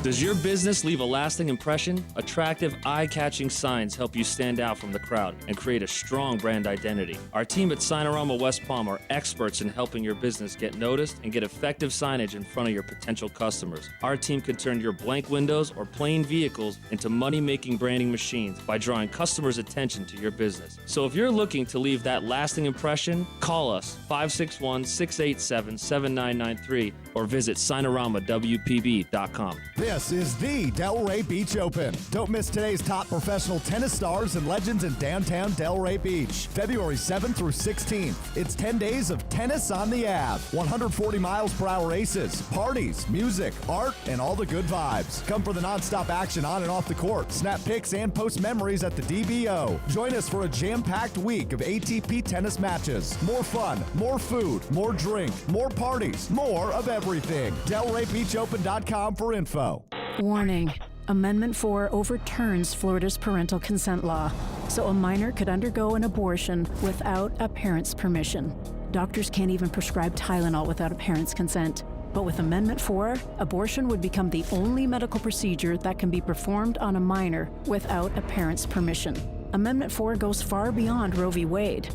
Does your business leave a lasting impression? Attractive, eye-catching signs help you stand out from the crowd and create a strong brand identity. Our team at Signorama West Palm are experts in helping your business get noticed and get effective signage in front of your potential customers. Our team can turn your blank windows or plain vehicles into money-making branding machines by drawing customers' attention to your business. So if you're looking to leave that lasting impression, call us 561-687-7993 or visit signoramawpb.com. This is the Delray Beach Open. Don't miss today's top professional tennis stars and legends in downtown Delray Beach. February 7th through 16th. It's 10 days of tennis on the Ave. 140 miles per hour races, parties, music, art, and all the good vibes. Come for the nonstop action on and off the court. Snap pics and post memories at the DBO. Join us for a jam-packed week of ATP tennis matches. More fun, more food, more drink, more parties, more of everything. DelrayBeachOpen.com for info. Warning. Amendment 4 overturns Florida's parental consent law, so a minor could undergo an abortion without a parent's permission. Doctors can't even prescribe Tylenol without a parent's consent. But with Amendment 4, abortion would become the only medical procedure that can be performed on a minor without a parent's permission. Amendment 4 goes far beyond Roe v. Wade,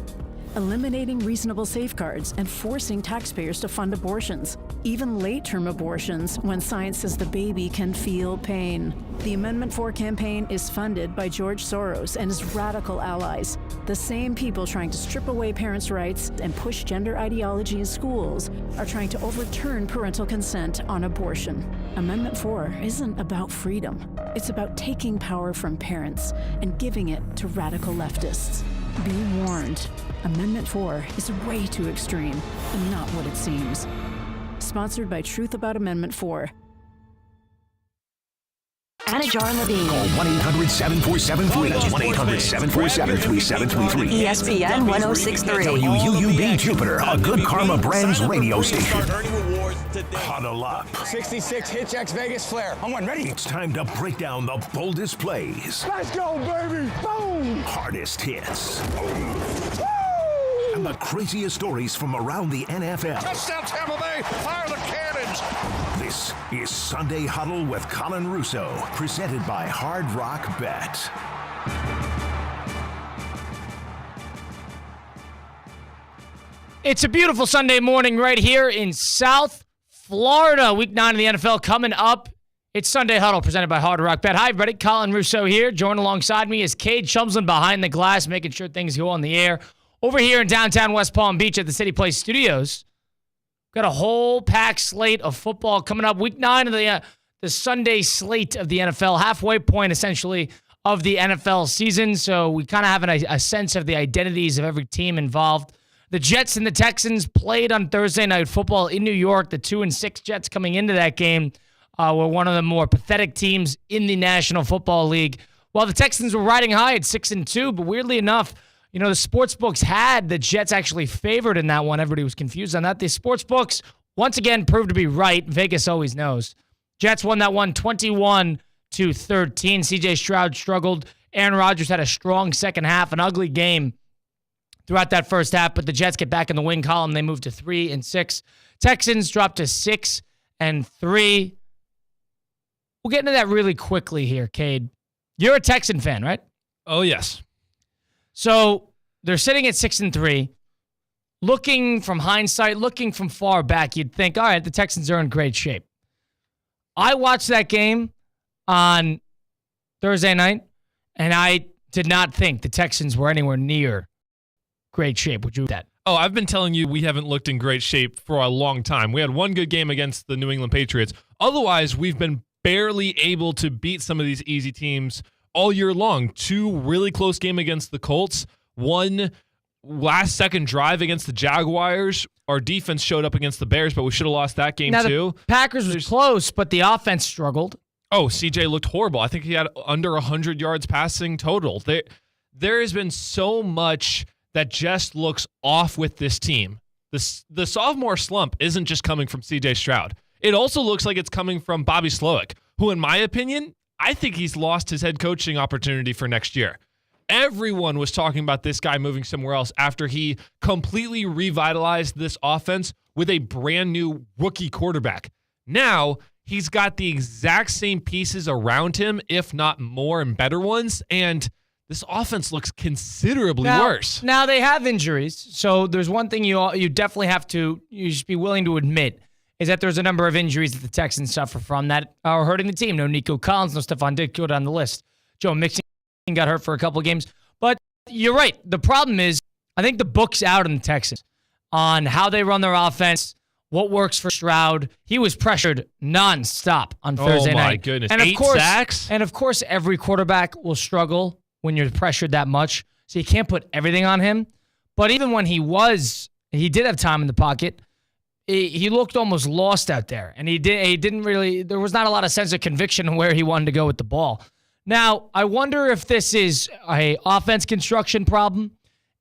eliminating reasonable safeguards and forcing taxpayers to fund abortions, even late-term abortions when science says the baby can feel pain. The Amendment 4 campaign is funded by George Soros and his radical allies, the same people trying to strip away parents' rights and push gender ideology in schools are trying to overturn parental consent on abortion. Amendment 4 isn't about freedom. It's about taking power from parents and giving it to radical leftists. Be warned. Amendment 4 is way too extreme and not what it seems. Sponsored by Truth About Amendment 4. Anna Jar Levine. Call 1-800-7473. That's 1-800-747-3733. ESPN 1063. WUUB Jupiter, a Good Karma Brands radio station. Huddle up. 66 Hitch X Vegas Flare. On one, ready? It's time to break down the boldest plays. Let's go, baby! Boom! Hardest hits. And the craziest stories from around the NFL. Touchdown, Tampa Bay! Fire the cannons! This is Sunday Huddle with Colin Russo, presented by Hard Rock Bet. It's a beautiful Sunday morning right here in South Florida. Week 9 of the NFL coming up. It's Sunday Huddle presented by Hard Rock Bet. Hi, everybody. Colin Russo here. Joined alongside me is Cade Chumsland behind the glass, making sure things go on the air. Over here in downtown West Palm Beach at the City Place Studios, got a whole packed slate of football coming up. Week 9 of the Sunday slate of the NFL, halfway point essentially of the NFL season. So we kind of have a sense of the identities of every team involved. The Jets and the Texans played on Thursday Night Football in New York. The 2-6 Jets coming into that game were one of the more pathetic teams in the National Football League. While the Texans were riding high at 6-2, but weirdly enough, you know, the sports books had the Jets actually favored in that one. Everybody was confused on that. The sports books, once again, proved to be right. Vegas always knows. Jets won that one 21-13. CJ Stroud struggled. Aaron Rodgers had a strong second half, an ugly game throughout that first half, but the Jets get back in the win column. They moved to 3-6. Texans dropped to 6-3. We'll get into that really quickly here, Cade. You're a Texan fan, right? Oh, yes. So they're sitting at 6-3. Looking from hindsight, looking from far back, you'd think, all right, the Texans are in great shape. I watched that game on Thursday night, and I did not think the Texans were anywhere near great shape. Would you do that? Oh, I've been telling you we haven't looked in great shape for a long time. We had one good game against the New England Patriots. Otherwise, we've been barely able to beat some of these easy teams all year long. 2 really close games against the Colts. 1 last-second drive against the Jaguars. Our defense showed up against the Bears, but we should have lost that game too. The Packers was close, but the offense struggled. Oh, CJ looked horrible. I think he had under 100 yards passing total. There has been so much that just looks off with this team. The sophomore slump isn't just coming from CJ Stroud. It also looks like it's coming from Bobby Slowick, who, in my opinion, I think he's lost his head coaching opportunity for next year. Everyone was talking about this guy moving somewhere else after he completely revitalized this offense with a brand new rookie quarterback. Now he's got the exact same pieces around him, if not more and better ones, and this offense looks considerably worse. Now they have injuries, so there's one thing you definitely have to just be willing to admit is that there's a number of injuries that the Texans suffer from that are hurting the team. No Nico Collins, no Stephon Diggs go down the list. Joe Mixon got hurt for a couple of games. But you're right. The problem is I think the book's out on the Texans on how they run their offense, what works for Stroud. He was pressured nonstop on Thursday night. Oh, my goodness. And 8 sacks? And, of course, every quarterback will struggle when you're pressured that much. So you can't put everything on him. But even when he did have time in the pocket, he looked almost lost out there. And he didn't really, there was not a lot of sense of conviction on where he wanted to go with the ball. Now, I wonder if this is a offense construction problem.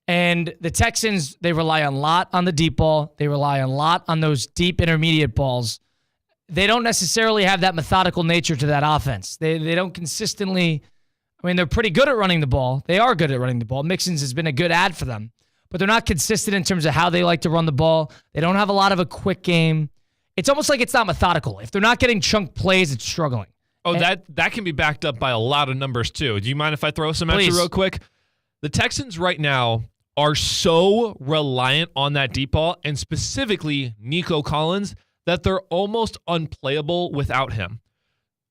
And the Texans, they rely a lot on the deep ball. They rely a lot on those deep intermediate balls. They don't necessarily have that methodical nature to that offense. They don't consistently, I mean, they're pretty good at running the ball. They are good at running the ball. Mixon's has been a good ad for them. But they're not consistent in terms of how they like to run the ball. They don't have a lot of a quick game. It's almost like it's not methodical. If they're not getting chunk plays, it's struggling. Oh, that can be backed up by a lot of numbers, too. Do you mind if I throw some at you real quick? The Texans right now are so reliant on that deep ball, and specifically Nico Collins, that they're almost unplayable without him.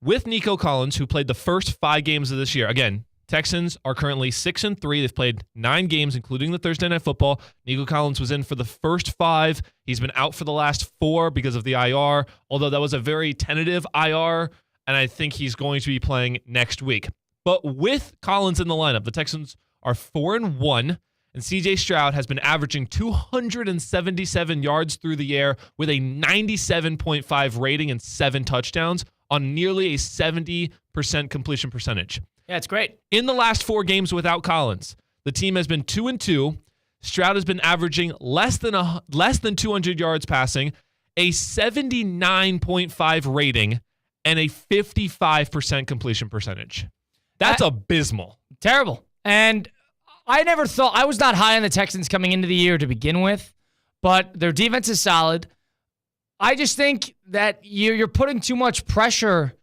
With Nico Collins, who played the first 5 games of this year, again, Texans are currently 6-3. They've played 9 games, including the Thursday Night Football. Nico Collins was in for the first 5. He's been out for the last 4 because of the IR, although that was a very tentative IR, and I think he's going to be playing next week. But with Collins in the lineup, the Texans are 4-1, and CJ Stroud has been averaging 277 yards through the air with a 97.5 rating and 7 touchdowns on nearly a 70% completion percentage. Yeah, it's great. In the last 4 games without Collins, the team has been 2-2. Stroud has been averaging less than 200 yards passing, a 79.5 rating, and a 55% completion percentage. That's abysmal. Terrible. And I was not high on the Texans coming into the year to begin with, but their defense is solid. I just think that you're putting too much pressure.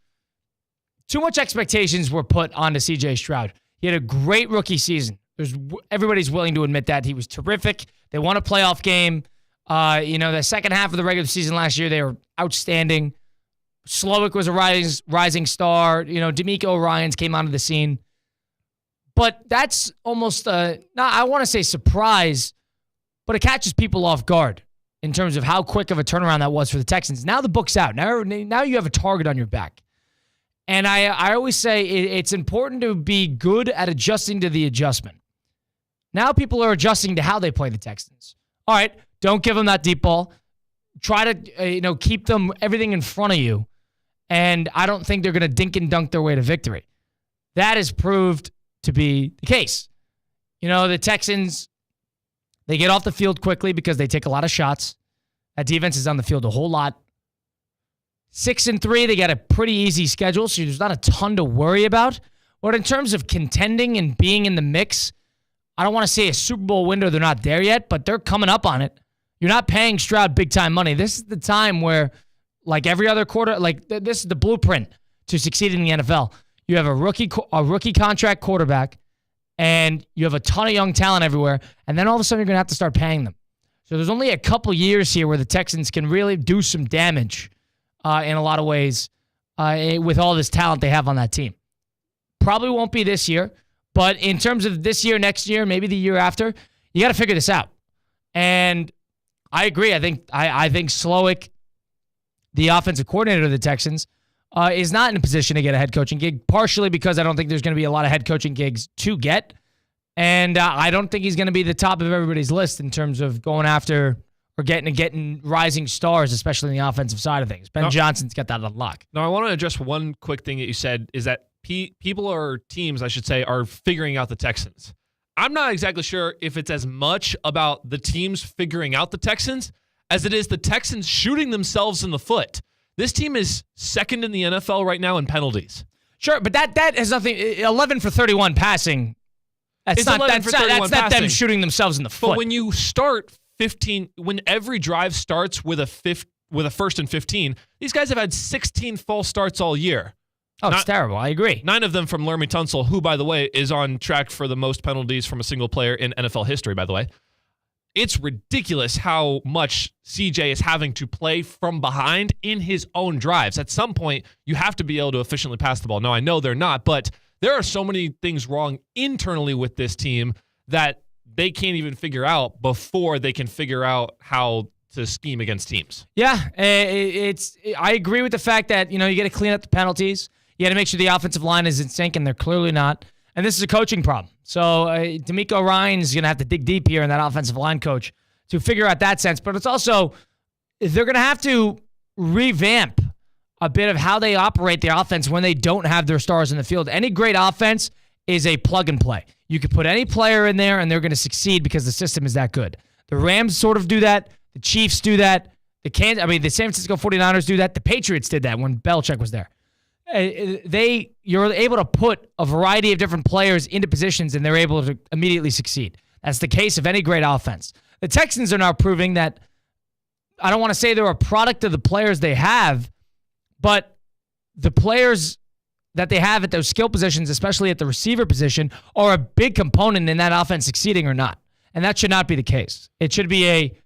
Too much expectations were put onto CJ Stroud. He had a great rookie season. Everybody's willing to admit that. He was terrific. They won a playoff game. The second half of the regular season last year, they were outstanding. Slowick was a rising star. D'Amico Ryans came onto the scene. But that's almost, I want to say surprise, but it catches people off guard in terms of how quick of a turnaround that was for the Texans. Now the book's out. Now you have a target on your back. And I always say it's important to be good at adjusting to the adjustment. Now people are adjusting to how they play the Texans. All right, don't give them that deep ball. Try to keep them everything in front of you. And I don't think they're going to dink and dunk their way to victory. That has proved to be the case. The Texans, they get off the field quickly because they take a lot of shots. That defense is on the field a whole lot. 6-3, they got a pretty easy schedule, so there's not a ton to worry about. But in terms of contending and being in the mix, I don't want to say a Super Bowl window, they're not there yet, but they're coming up on it. You're not paying Stroud big-time money. This is the time where, like every other quarter, this is the blueprint to succeed in the NFL. You have a rookie contract quarterback, and you have a ton of young talent everywhere, and then all of a sudden you're going to have to start paying them. So there's only a couple years here where the Texans can really do some damage in a lot of ways with all this talent they have on that team. Probably won't be this year, but in terms of this year, next year, maybe the year after, you got to figure this out. And I agree. I think Slowick, the offensive coordinator of the Texans, is not in a position to get a head coaching gig, partially because I don't think there's going to be a lot of head coaching gigs to get. And I don't think he's going to be the top of everybody's list in terms of going after or getting rising stars, especially in the offensive side of things. Ben Johnson's got that on lock. Now, I want to address one quick thing that you said is that people or teams, I should say, are figuring out the Texans. I'm not exactly sure if it's as much about the teams figuring out the Texans as it is the Texans shooting themselves in the foot. This team is second in the NFL right now in penalties. Sure, but that has nothing. 11 for 31 passing. That's not them shooting themselves in the foot. But when you start 15, when every drive starts with a with a 1st and 15. These guys have had 16 false starts all year. Oh, it's terrible. I agree. 9 of them from Laramie Tunsil, who, by the way, is on track for the most penalties from a single player in NFL history, by the way. It's ridiculous how much CJ is having to play from behind in his own drives. At some point, you have to be able to efficiently pass the ball. Now, I know they're not, but there are so many things wrong internally with this team that they can't even figure out before they can figure out how to scheme against teams. Yeah, I agree with the fact that, you got to clean up the penalties. You got to make sure the offensive line is in sync, and they're clearly not. And this is a coaching problem. So D'Amico Ryan's going to have to dig deep here in that offensive line coach to figure out that sense. But it's also, they're going to have to revamp a bit of how they operate the offense when they don't have their stars in the field. Any great offense is a plug and play. You can put any player in there, and they're going to succeed because the system is that good. The Rams sort of do that. The Chiefs do that. The San Francisco 49ers do that. The Patriots did that when Belichick was there. You're able to put a variety of different players into positions, and they're able to immediately succeed. That's the case of any great offense. The Texans are now proving that, I don't want to say they're a product of the players they have, but the players that they have at those skill positions, especially at the receiver position, are a big component in that offense succeeding or not. And that should not be the case. It should be a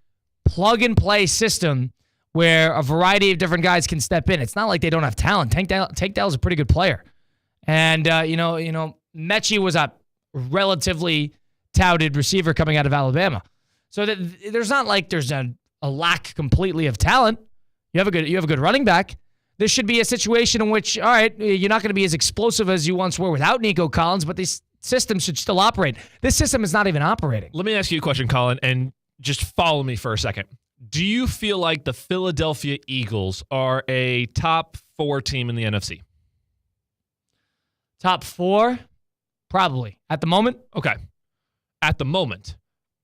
plug-and-play system where a variety of different guys can step in. It's not like they don't have talent. Tank Dell's a pretty good player. And, Mechie was a relatively touted receiver coming out of Alabama. So that there's not like there's a lack completely of talent. You have a good running back. This should be a situation in which, all right, you're not going to be as explosive as you once were without Nico Collins, but these systems should still operate. This system is not even operating. Let me ask you a question, Colin, and just follow me for a second. Do you feel like the Philadelphia Eagles are a top 4 team in the NFC? Top 4? Probably. At the moment? Okay. At the moment.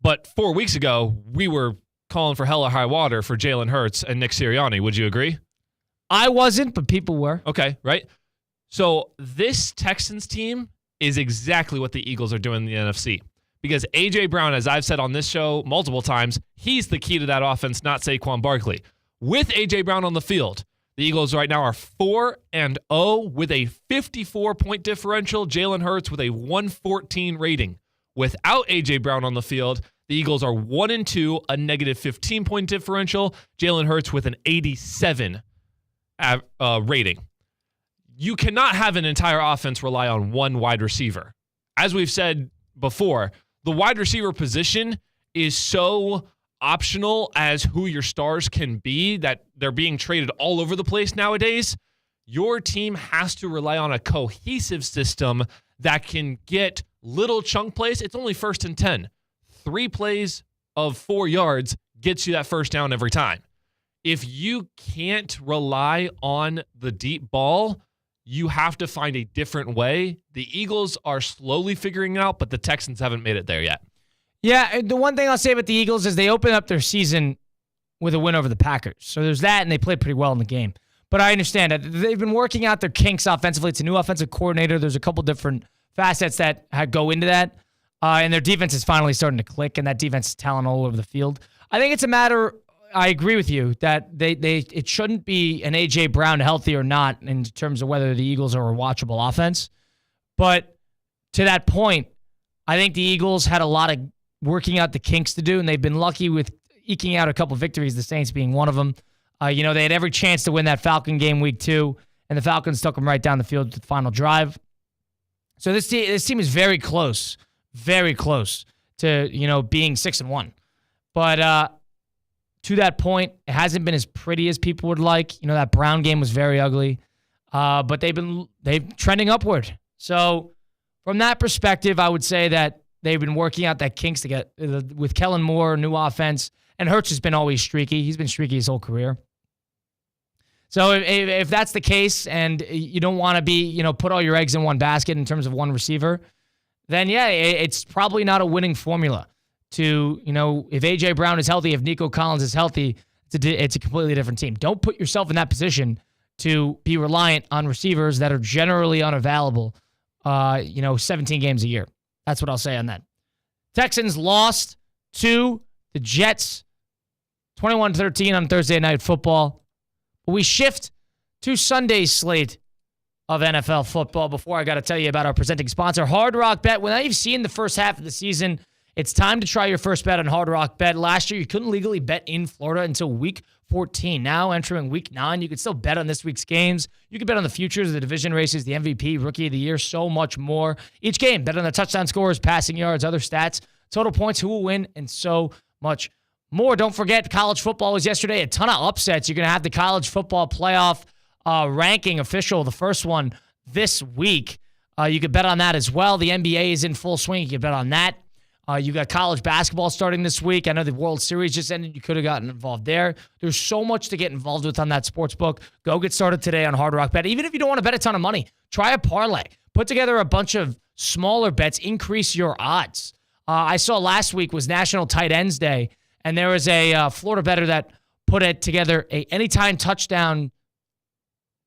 But 4 weeks ago, we were calling for hella high water for Jalen Hurts and Nick Sirianni. Would you agree? I wasn't, but people were. Okay, right? So this Texans team is exactly what the Eagles are doing in the NFC. Because A.J. Brown, as I've said on this show multiple times, he's the key to that offense, not Saquon Barkley. With A.J. Brown on the field, the Eagles right now are 4-0 with a 54-point differential. Jalen Hurts with a 114 rating. Without A.J. Brown on the field, the Eagles are 1-2, a negative 15-point differential. Jalen Hurts with an 87 rating. You cannot have an entire offense rely on one wide receiver. As we've said before, the wide receiver position is so optional as who your stars can be that they're being traded all over the place nowadays. Your team has to rely on a cohesive system that can get little chunk plays. It's only 1st and 10. 3 plays of 4 yards gets you that first down every time. If you can't rely on the deep ball, you have to find a different way. The Eagles are slowly figuring it out, but the Texans haven't made it there yet. Yeah, the one thing I'll say about the Eagles is they opened up their season with a win over the Packers. So there's that, and they played pretty well in the game. But I understand that they've been working out their kinks offensively. It's a new offensive coordinator. There's a couple different facets that go into that. And their defense is finally starting to click, and that defense is talent all over the field. I think it's a matter, I agree with you, that it shouldn't be an A.J. Brown healthy or not in terms of whether the Eagles are a watchable offense. But to that point, I think the Eagles had a lot of working out the kinks to do, and they've been lucky with eking out a couple victories, the Saints being one of them. They had every chance to win that Falcon game week 2, and the Falcons took them right down the field to the final drive. So this team is very close to, being 6-1. But to that point, it hasn't been as pretty as people would like. That Brown game was very ugly. But they've trending upward. So from that perspective, I would say that they've been working out that kinks to get with Kellen Moore, new offense, and Hurts has been always streaky. He's been streaky his whole career. So if that's the case, and you don't want to be, put all your eggs in one basket in terms of one receiver, then yeah, it's probably not a winning formula. If A.J. Brown is healthy, if Nico Collins is healthy, it's a completely different team. Don't put yourself in that position to be reliant on receivers that are generally unavailable, 17 games a year. That's what I'll say on that. Texans lost to the Jets 21-13 on Thursday Night Football. We shift to Sunday's slate of NFL football. Before I got to tell you about our presenting sponsor, Hard Rock Bet. Well, now you've seen the first half of the season, it's time to try your first bet on Hard Rock Bet. Last year, you couldn't legally bet in Florida until week 14. Now, entering week 9, you can still bet on this week's games. You can bet on the futures, the division races, the MVP, Rookie of the Year, so much more. Each game, bet on the touchdown scores, passing yards, other stats, total points, who will win, and so much more. Don't forget, college football was yesterday. A ton of upsets. You're going to have the college football playoff ranking official, the first one this week. You could bet on that as well. The NBA is in full swing. You can bet on that. You got college basketball starting this week. I know the World Series just ended. You could have gotten involved there. There's so much to get involved with on that sports book. Go get started today on Hard Rock Bet. Even if you don't want to bet a ton of money, try a parlay. Put together a bunch of smaller bets. Increase your odds. I saw last week was National Tight Ends Day, and there was a Florida bettor that put it together a anytime touchdown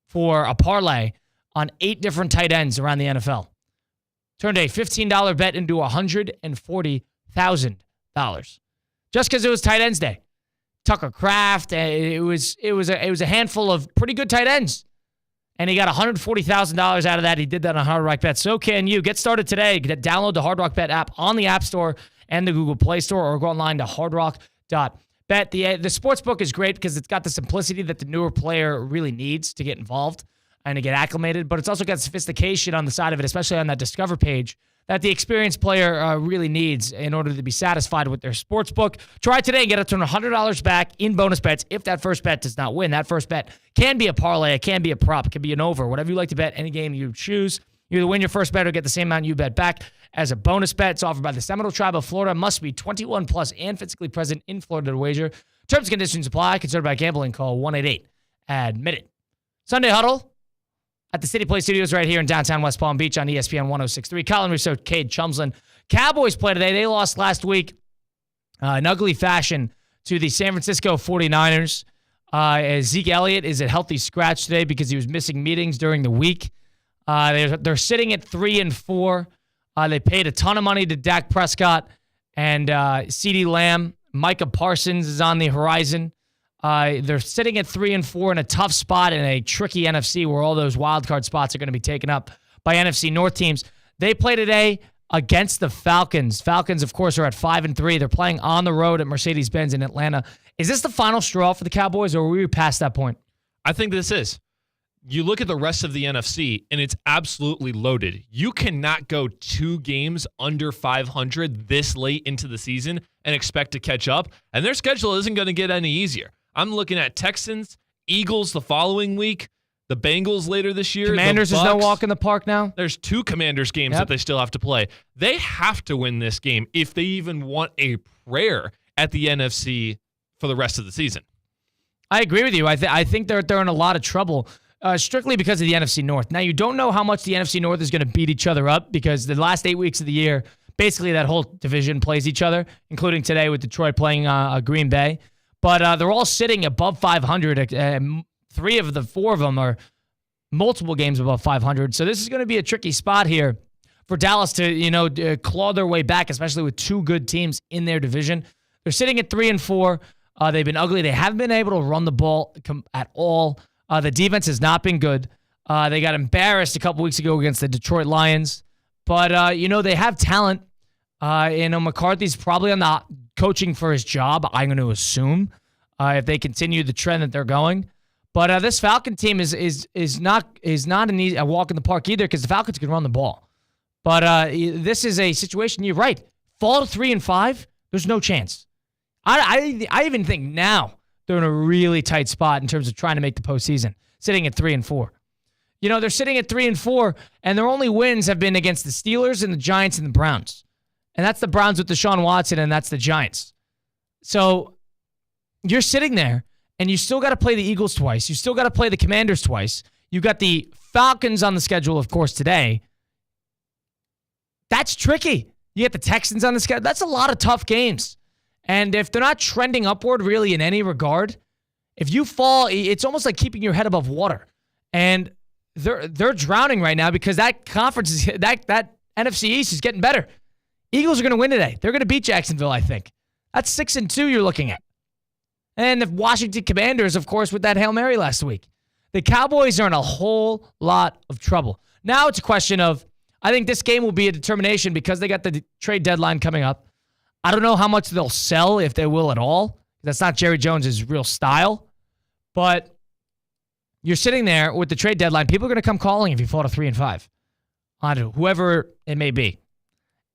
for a parlay on 8 different tight ends around the NFL. Turned a $15 bet into $140,000 just because it was Tight Ends Day. Tucker Kraft, it was a handful of pretty good tight ends, and he got $140,000 out of that. He did that on Hard Rock Bet. So can you. Get started today. Download the Hard Rock Bet app on the App Store and the Google Play Store, or go online to hardrock.bet. The sports book is great because it's got the simplicity that the newer player really needs to get involved and to get acclimated, but it's also got sophistication on the side of it, especially on that Discover page, that the experienced player really needs in order to be satisfied with their sports book. Try it today and get up to $100 back in bonus bets if that first bet does not win. That first bet can be a parlay, it can be a prop, it can be an over, whatever you like to bet, any game you choose. You either win your first bet or get the same amount you bet back as a bonus bet. It's offered by the Seminole Tribe of Florida. Must be 21 plus and physically present in Florida to wager. Terms and conditions apply. Concerned about gambling, call 1-888-ADMIT-IT. Sunday Huddle at the City Play Studios right here in downtown West Palm Beach on ESPN 106.3. Colin Russo, Cade Chumsland. Cowboys play today. They lost last week in ugly fashion to the San Francisco 49ers. Zeke Elliott is at healthy scratch today because he was missing meetings during the week. They're sitting at 3-4. They paid a ton of money to Dak Prescott and CeeDee Lamb. Micah Parsons is on the horizon. They're sitting at 3-4 in a tough spot in a tricky NFC where all those wild card spots are going to be taken up by NFC North teams. They play today against the Falcons. Falcons, of course, are at 5-3. They're playing on the road at Mercedes-Benz in Atlanta. Is this the final straw for the Cowboys, or are we past that point? I think this is. You look at the rest of the NFC, and it's absolutely loaded. You cannot go 2 games under 500 this late into the season and expect to catch up, and their schedule isn't going to get any easier. I'm looking at Texans, Eagles the following week, the Bengals later this year. Commanders is no walk in the park now. There's 2 Commanders games that they still have to play. They have to win this game if they even want a prayer at the NFC for the rest of the season. I agree with you. I think they're in a lot of trouble. Strictly because of the NFC North. Now, you don't know how much the NFC North is going to beat each other up because the last 8 weeks of the year, basically that whole division plays each other, including today with Detroit playing Green Bay. But they're all sitting above 500. 3 of the 4 of them are multiple games above 500. So this is going to be a tricky spot here for Dallas to, claw their way back, especially with 2 good teams in their division. They're sitting at 3-4. They've been ugly. They haven't been able to run the ball at all. The defense has not been good. They got embarrassed a couple weeks ago against the Detroit Lions. But, they have talent. McCarthy's probably on the coaching for his job, I'm going to assume, if they continue the trend that they're going. But this Falcon team is not a walk in the park either because the Falcons can run the ball. But this is a situation, you're right. Fall to 3-5, there's no chance. I even think now they're in a really tight spot in terms of trying to make the postseason, sitting at 3-4. They're sitting at 3-4, and their only wins have been against the Steelers and the Giants and the Browns. And that's the Browns with Deshaun Watson, and that's the Giants. So you're sitting there, and you still got to play the Eagles twice. You still got to play the Commanders twice. You got the Falcons on the schedule, of course, today. That's tricky. You get the Texans on the schedule. That's a lot of tough games. And if they're not trending upward really in any regard, if you fall, it's almost like keeping your head above water. And they're drowning right now because that conference is that NFC East is getting better. Eagles are going to win today. They're going to beat Jacksonville, I think. That's 6-2 you're looking at. And the Washington Commanders, of course, with that Hail Mary last week. The Cowboys are in a whole lot of trouble. Now it's a question of, I think this game will be a determination because they got the trade deadline coming up. I don't know how much they'll sell, if they will at all. That's not Jerry Jones' real style. But you're sitting there with the trade deadline. People are going to come calling if you fall to 3-5 on whoever it may be.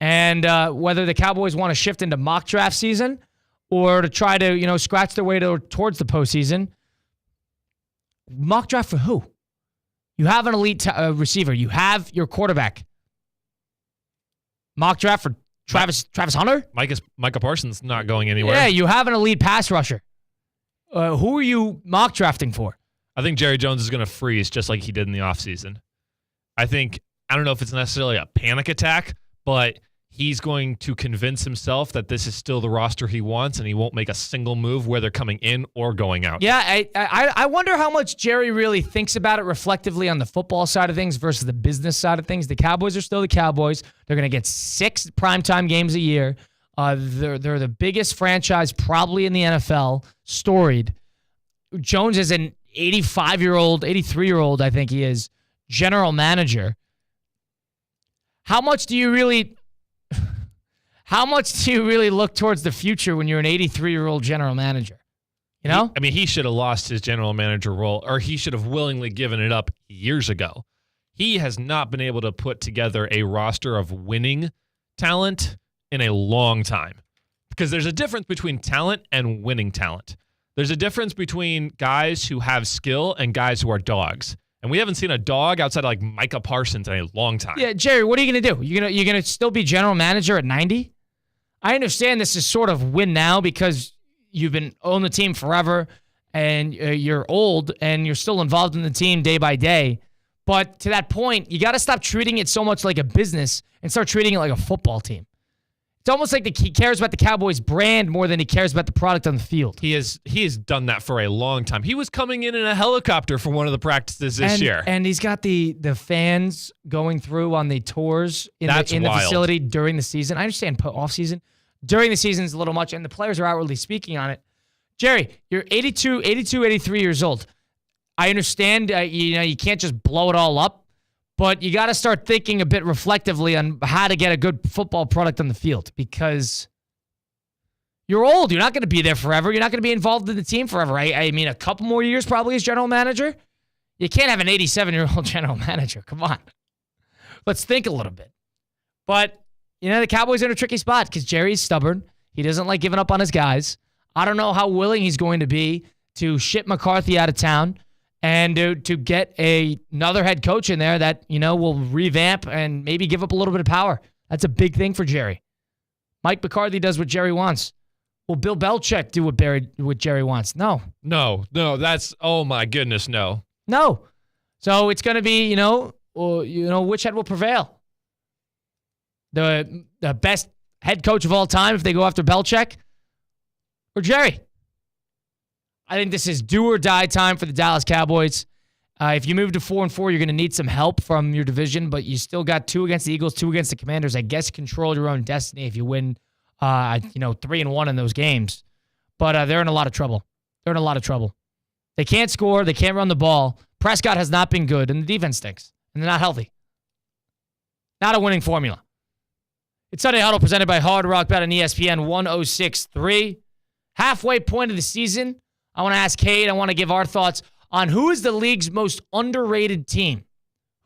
And whether the Cowboys want to shift into mock draft season or to try to, scratch their way towards the postseason. Mock draft for who? You have an elite receiver. You have your quarterback. Mock draft for Travis Hunter? Micah Parsons not going anywhere. Yeah, you have an elite pass rusher. Who are you mock drafting for? I think Jerry Jones is going to freeze just like he did in the offseason. I don't know if it's necessarily a panic attack, but he's going to convince himself that this is still the roster he wants, and he won't make a single move whether coming in or going out. Yeah, I wonder how much Jerry really thinks about it reflectively on the football side of things versus the business side of things. The Cowboys are still the Cowboys. They're going to get 6 primetime games a year. They're the biggest franchise probably in the NFL, storied. Jones is an 83-year-old, I think he is, general manager. How much do you really look towards the future when you're an 83-year-old general manager? He should have lost his general manager role, or he should have willingly given it up years ago. He has not been able to put together a roster of winning talent in a long time. Because there's a difference between talent and winning talent. There's a difference between guys who have skill and guys who are dogs. And we haven't seen a dog outside of like Micah Parsons in a long time. Yeah, Jerry, what are you going to do? You're gonna still be general manager at 90? I understand this is sort of win now because you've been on the team forever and you're old and you're still involved in the team day by day. But to that point, you got to stop treating it so much like a business and start treating it like a football team. It's almost like he cares about the Cowboys brand more than he cares about the product on the field. He has done that for a long time. He was coming in a helicopter for one of the practices this year. And he's got the fans going through on the tours in the facility during the season. I understand off season. During the season is a little much, and the players are outwardly speaking on it. Jerry, you're 82, 83 years old. I understand you can't just blow it all up. But you got to start thinking a bit reflectively on how to get a good football product on the field because you're old. You're not going to be there forever. You're not going to be involved in the team forever. I mean, a couple more years probably as general manager. You can't have an 87-year-old general manager. Come on. Let's think a little bit. But, the Cowboys are in a tricky spot because Jerry's stubborn. He doesn't like giving up on his guys. I don't know how willing he's going to be to ship McCarthy out of town. And to get another head coach in there that, will revamp and maybe give up a little bit of power. That's a big thing for Jerry. Mike McCarthy does what Jerry wants. Will Bill Belichick do what Jerry wants? No. No, that's, oh my goodness, no. No. So it's going to be, which head will prevail? The best head coach of all time if they go after Belichick or Jerry? I think this is do or die time for the Dallas Cowboys. If you move to 4-4, you're going to need some help from your division, but you still got 2 against the Eagles, 2 against the Commanders. I guess control your own destiny if you win, 3-1 in those games. But they're in a lot of trouble. They can't score. They can't run the ball. Prescott has not been good, and the defense stinks, and they're not healthy. Not a winning formula. It's Sunday Huddle presented by Hard Rock Bet on ESPN 106.3. Halfway point of the season. I want to ask Cade, I want to give our thoughts on who is the league's most underrated team.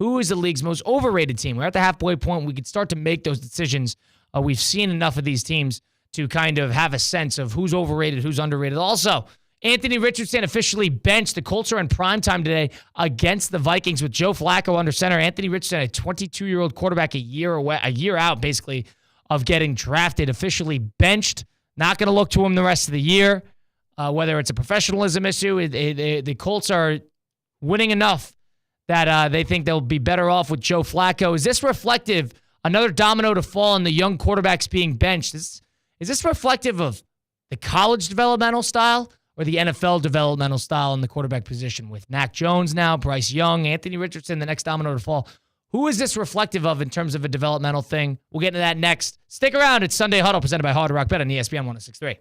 Who is the league's most overrated team? We're at the halfway point. We can start to make those decisions. We've seen enough of these teams to kind of have a sense of who's overrated, who's underrated. Also, Anthony Richardson officially benched. The Colts are in primetime today against the Vikings with Joe Flacco under center. Anthony Richardson, a 22-year-old quarterback, a year out basically of getting drafted, officially benched. Not going to look to him the rest of the year. Whether it's a professionalism issue, the Colts are winning enough that they think they'll be better off with Joe Flacco. Is this reflective, another domino to fall in the young quarterbacks being benched? Is this reflective of the college developmental style or the NFL developmental style in the quarterback position with Mac Jones now, Bryce Young, Anthony Richardson, the next domino to fall? Who is this reflective of in terms of a developmental thing? We'll get into that next. Stick around. It's Sunday Huddle presented by Hard Rock Bet on ESPN 106.3.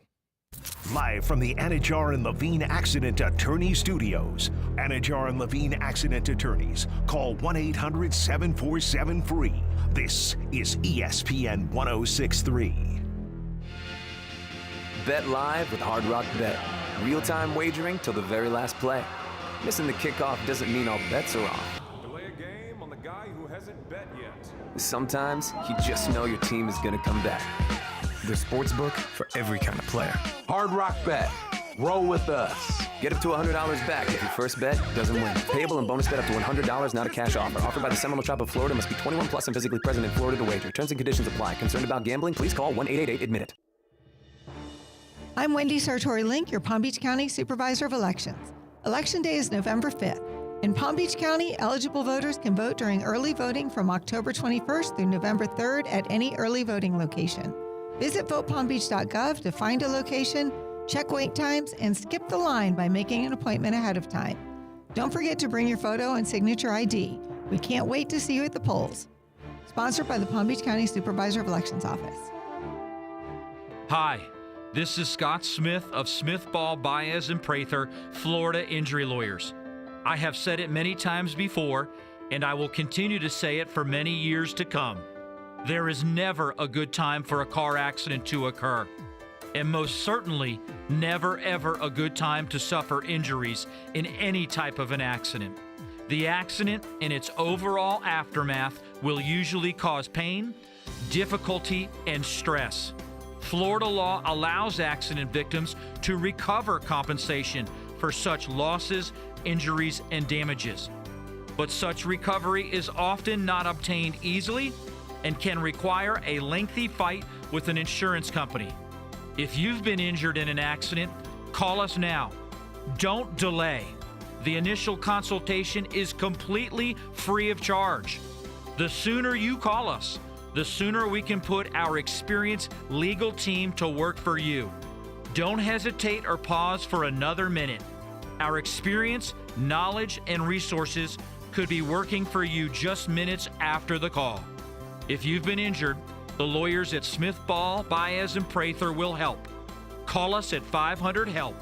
Live from the Anajar and Levine Accident Attorney Studios. Anajar and Levine Accident Attorneys. Call 1-800-747-FREE. This is ESPN 1063. Bet live with Hard Rock Bet. Real-time wagering till the very last play. Missing the kickoff doesn't mean all bets are off. Delay a game on the guy who hasn't bet yet. Sometimes you just know your team is going to come back. There's sportsbook for every kind of player. Hard Rock Bet. Roll with us. Get up to $100 back if your first bet doesn't win. Payable and bonus bet up to $100, not a cash offer. Offered by the Seminole Tribe of Florida. Must be 21 plus and physically present in Florida to wager. Terms and conditions apply. Concerned about gambling? Please call 1-888-ADMIT-IT. I'm Wendy Sartori-Link, your Palm Beach County Supervisor of Elections. Election Day is November 5th. In Palm Beach County, eligible voters can vote during early voting from October 21st through November 3rd at any early voting location. Visit votepalmbeach.gov to find a location, check wait times, and skip the line by making an appointment ahead of time. Don't forget to bring your photo and signature ID. We can't wait to see you at the polls. Sponsored by the Palm Beach County Supervisor of Elections Office. Hi, this is Scott Smith of Smith, Ball, Baez, and Prather, Florida Injury Lawyers. I have said it many times before, and I will continue to say it for many years to come. There is never a good time for a car accident to occur, and most certainly never ever a good time to suffer injuries in any type of an accident. The accident and its overall aftermath will usually cause pain, difficulty, and stress. Florida law allows accident victims to recover compensation for such losses, injuries, and damages. But such recovery is often not obtained easily and can require a lengthy fight with an insurance company. If you've been injured in an accident, call us now. Don't delay. The initial consultation is completely free of charge. The sooner you call us, the sooner we can put our experienced legal team to work for you. Don't hesitate or pause for another minute. Our experience, knowledge, and resources could be working for you just minutes after the call. If you've been injured, the lawyers at Smith, Ball, Baez, and Prather will help. Call us at 500-HELP,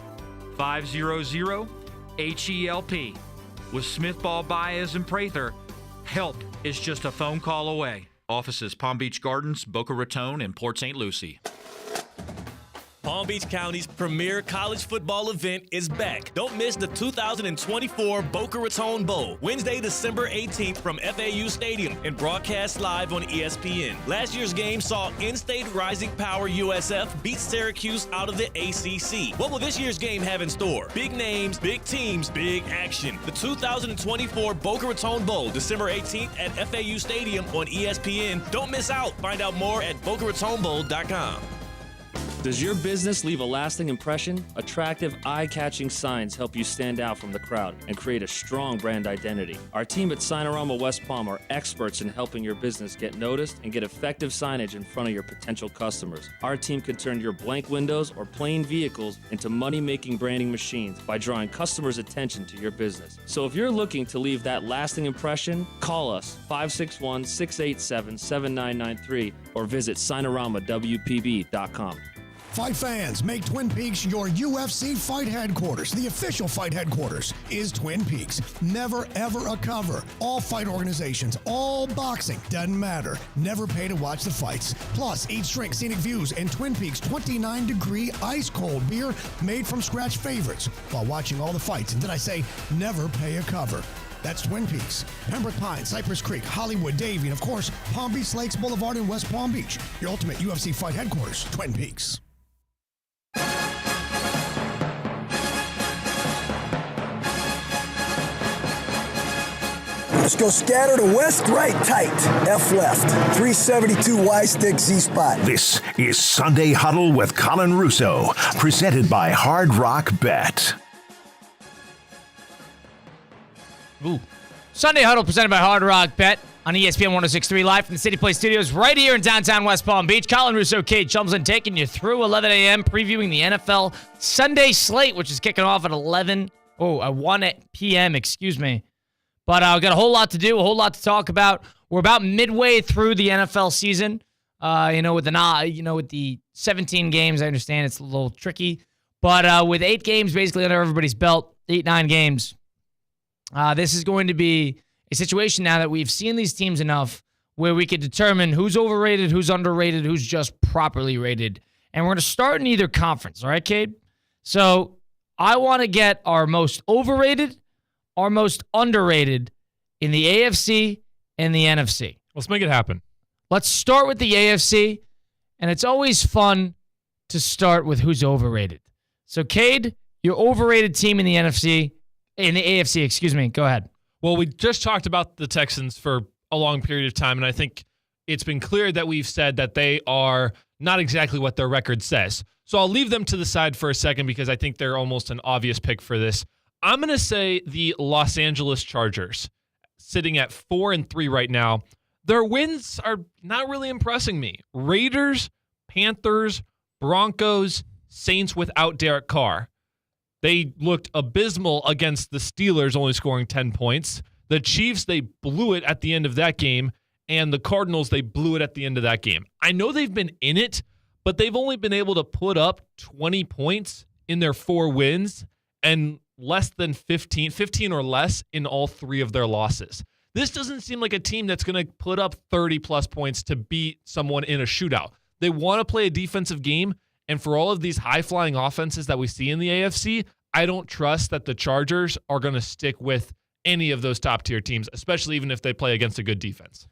500-HELP. With Smith, Ball, Baez, and Prather, help is just a phone call away. Offices Palm Beach Gardens, Boca Raton, and Port St. Lucie. Palm Beach County's premier college football event is back. Don't miss the 2024 Boca Raton Bowl, Wednesday, December 18th from FAU Stadium and broadcast live on ESPN. Last year's game saw in-state Rising Power USF beat Syracuse out of the ACC. What will this year's game have in store? Big names, big teams, big action. The 2024 Boca Raton Bowl, December 18th at FAU Stadium on ESPN. Don't miss out. Find out more at BocaRatonBowl.com. Does your business leave a lasting impression? Attractive, eye-catching signs help you stand out from the crowd and create a strong brand identity. Our team at Signorama West Palm are experts in helping your business get noticed and get effective signage in front of your potential customers. Our team can turn your blank windows or plain vehicles into money-making branding machines by drawing customers' attention to your business. So if you're looking to leave that lasting impression, call us 561-687-7993 or visit SignoramawPB.com. Fight fans, make Twin Peaks your UFC fight headquarters. The official fight headquarters is Twin Peaks. Never, ever a cover. All fight organizations, all boxing, doesn't matter. Never pay to watch the fights. Plus, eat, drink, scenic views, and Twin Peaks 29-degree ice-cold beer made from scratch favorites while watching all the fights. And did I say never pay a cover? That's Twin Peaks, Pembroke Pines, Cypress Creek, Hollywood, Davie, and of course, Palm Beach Lakes Boulevard in West Palm Beach. Your ultimate UFC fight headquarters, Twin Peaks. Let's go scatter to west, right, tight, F left, 372 Y stick, Z spot. This is Sunday Huddle with Colin Russo, presented by Hard Rock Bet. Ooh. Sunday Huddle presented by Hard Rock Bet on ESPN 1063 live from the City Place Studios right here in downtown West Palm Beach. Colin Russo, Cade Chumsland taking you through 11 a.m. previewing the NFL Sunday slate, which is kicking off at 1 p.m., But I've got a whole lot to do, a whole lot to talk about. We're about midway through the NFL season. With the 17 games, I understand it's a little tricky. But with 8 games basically under everybody's belt, 9 games, this is going to be a situation now that we've seen these teams enough where we could determine who's overrated, who's underrated, who's just properly rated. And we're going to start in either conference, all right, Cade? So I want to get our most overrated, our most underrated in the AFC and the NFC. Let's make it happen. Let's start with the AFC, and it's always fun to start with who's overrated. So, Cade, your overrated team in the AFC, excuse me. Go ahead. Well, we just talked about the Texans for a long period of time, and I think it's been clear that we've said that they are not exactly what their record says. So I'll leave them to the side for a second because I think they're almost an obvious pick for this. I'm going to say the Los Angeles Chargers, sitting at 4-3 right now. Their wins are not really impressing me. Raiders, Panthers, Broncos, Saints without Derek Carr. They looked abysmal against the Steelers, only scoring 10 points. The Chiefs, they blew it at the end of that game. And the Cardinals, they blew it at the end of that game. I know they've been in it, but they've only been able to put up 20 points in their 4 wins and less than 15 or less in all 3 of their losses. This doesn't seem like a team that's going to put up 30-plus points to beat someone in a shootout. They want to play a defensive game, and for all of these high-flying offenses that we see in the AFC, I don't trust that the Chargers are going to stick with any of those top-tier teams, especially even if they play against a good defense.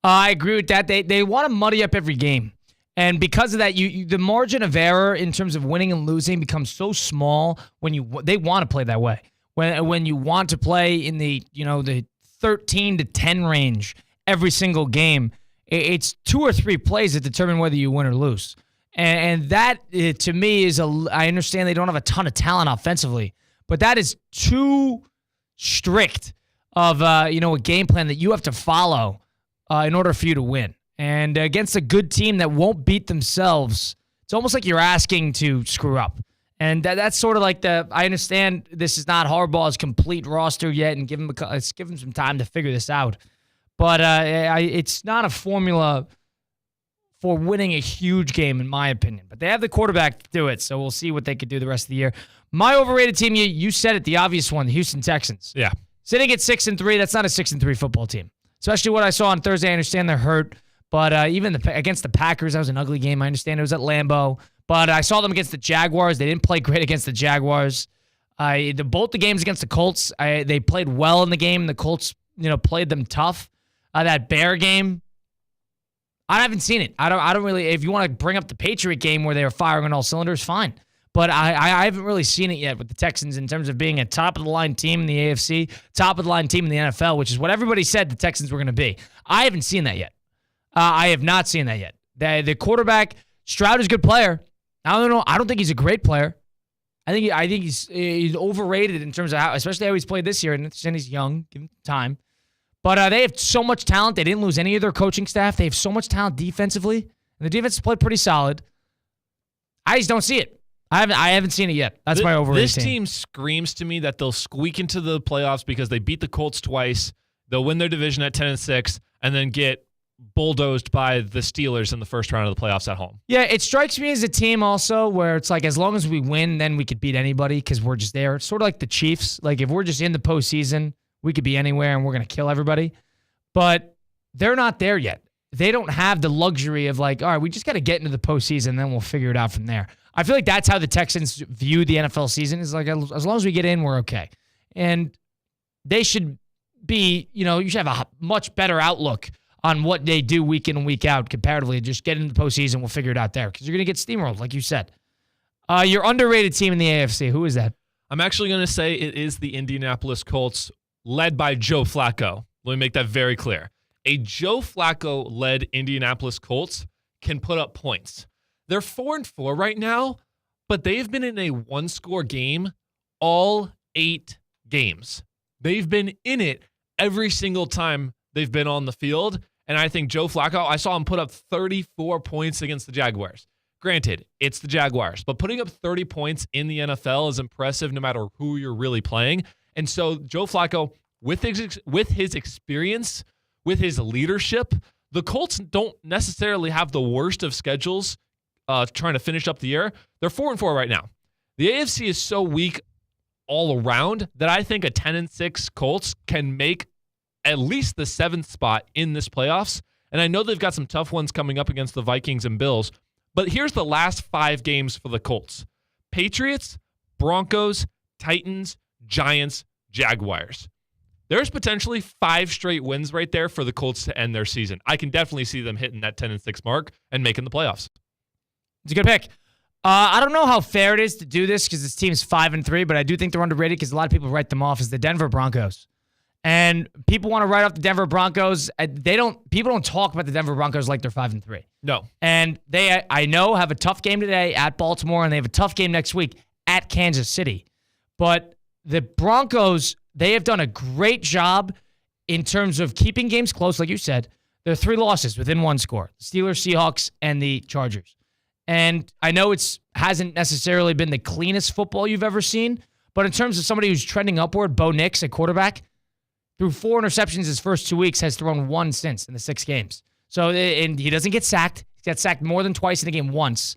I agree with that. They want to muddy up every game. And because of that, the margin of error in terms of winning and losing becomes so small when they want to play that way. When you want to play in the 13-10 range every single game, it's 2 or 3 plays that determine whether you win or lose. And that, to me, I understand they don't have a ton of talent offensively, but that is too strict of a game plan that you have to follow in order for you to win. And against a good team that won't beat themselves, it's almost like you're asking to screw up. And that's sort of like I understand this is not Harbaugh's complete roster yet, and let's give him some time to figure this out. But it's not a formula for winning a huge game, in my opinion. But they have the quarterback to do it, so we'll see what they could do the rest of the year. My overrated team, you said it, the obvious one, the Houston Texans. Yeah. Sitting at 6-3, that's not a 6-3 football team. Especially what I saw on Thursday. I understand they're hurt, but even against the Packers, that was an ugly game. I understand it was at Lambeau, but I saw them against the Jaguars. They didn't play great against the Jaguars. Both the games against the Colts, they played well in the game. The Colts, played them tough. That Bear game, I haven't seen it. I don't really. If you want to bring up the Patriot game where they were firing on all cylinders, fine. But I haven't really seen it yet with the Texans in terms of being a top-of-the-line team in the AFC, top-of-the-line team in the NFL, which is what everybody said the Texans were going to be. I haven't seen that yet. I have not seen that yet. The quarterback, Stroud is a good player. I don't know. I don't think he's a great player. I think he's overrated in terms of especially how he's played this year. And he's young, give him time. But they have so much talent. They didn't lose any of their coaching staff. They have so much talent defensively, and the defense has played pretty solid. I just don't see it. I haven't seen it yet. That's my overrated team. This team screams to me that they'll squeak into the playoffs because they beat the Colts twice. They'll win their division at 10-6, and then get bulldozed by the Steelers in the first round of the playoffs at home. Yeah, it strikes me as a team also where it's like as long as we win, then we could beat anybody because we're just there. It's sort of like the Chiefs. Like if we're just in the postseason, we could be anywhere and we're going to kill everybody. But they're not there yet. They don't have the luxury of like, all right, we just got to get into the postseason, then we'll figure it out from there. I feel like that's how the Texans view the NFL season is like, as long as we get in, we're okay. And they should be, you should have a much better outlook on what they do week in and week out comparatively. Just get into the postseason, we'll figure it out there because you're going to get steamrolled, like you said. Your underrated team in the AFC, who is that? I'm actually going to say it is the Indianapolis Colts, led by Joe Flacco. Let me make that very clear. A Joe Flacco-led Indianapolis Colts can put up points. They're 4-4 right now, but they've been in a one-score game all 8 games. They've been in it every single time they've been on the field, and I think Joe Flacco, I saw him put up 34 points against the Jaguars. Granted, it's the Jaguars, but putting up 30 points in the NFL is impressive no matter who you're really playing. And so Joe Flacco, with his experience, with his leadership, the Colts don't necessarily have the worst of schedules trying to finish up the year. They're 4-4 right now. The AFC is so weak all around that I think a 10-6 Colts can make at least the 7th spot in this playoffs. And I know they've got some tough ones coming up against the Vikings and Bills. But here's the last 5 games for the Colts. Patriots, Broncos, Titans, Giants, Jaguars. There's potentially 5 straight wins right there for the Colts to end their season. I can definitely see them hitting that 10-6 mark and making the playoffs. It's a good pick. I don't know how fair it is to do this because this team's 5-3, but I do think they're underrated because a lot of people write them off as the Denver Broncos. And people want to write off the Denver Broncos. People don't talk about the Denver Broncos like they're 5-3. No. And they, I know, have a tough game today at Baltimore, and they have a tough game next week at Kansas City. But the Broncos, they have done a great job in terms of keeping games close, like you said. There are 3 losses within 1 score: the Steelers, Seahawks, and the Chargers. And I know it hasn't necessarily been the cleanest football you've ever seen, but in terms of somebody who's trending upward, Bo Nix at quarterback, threw 4 interceptions his first 2 weeks, has thrown 1 since in the 6 games. So, and he doesn't get sacked. He got sacked more than twice in a game once.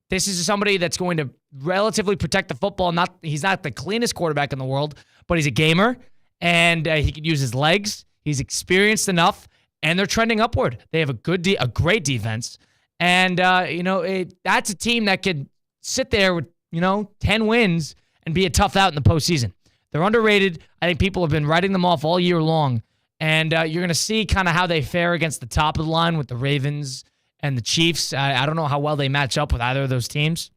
This is somebody that's going to relatively protect the football. He's not the cleanest quarterback in the world, but he's a gamer, and he can use his legs. He's experienced enough, and they're trending upward. They have a great defense, and that's a team that could sit there with 10 wins and be a tough out in the postseason. They're underrated. I think people have been writing them off all year long, and you're going to see kind of how they fare against the top of the line with the Ravens and the Chiefs. I don't know how well they match up with either of those teams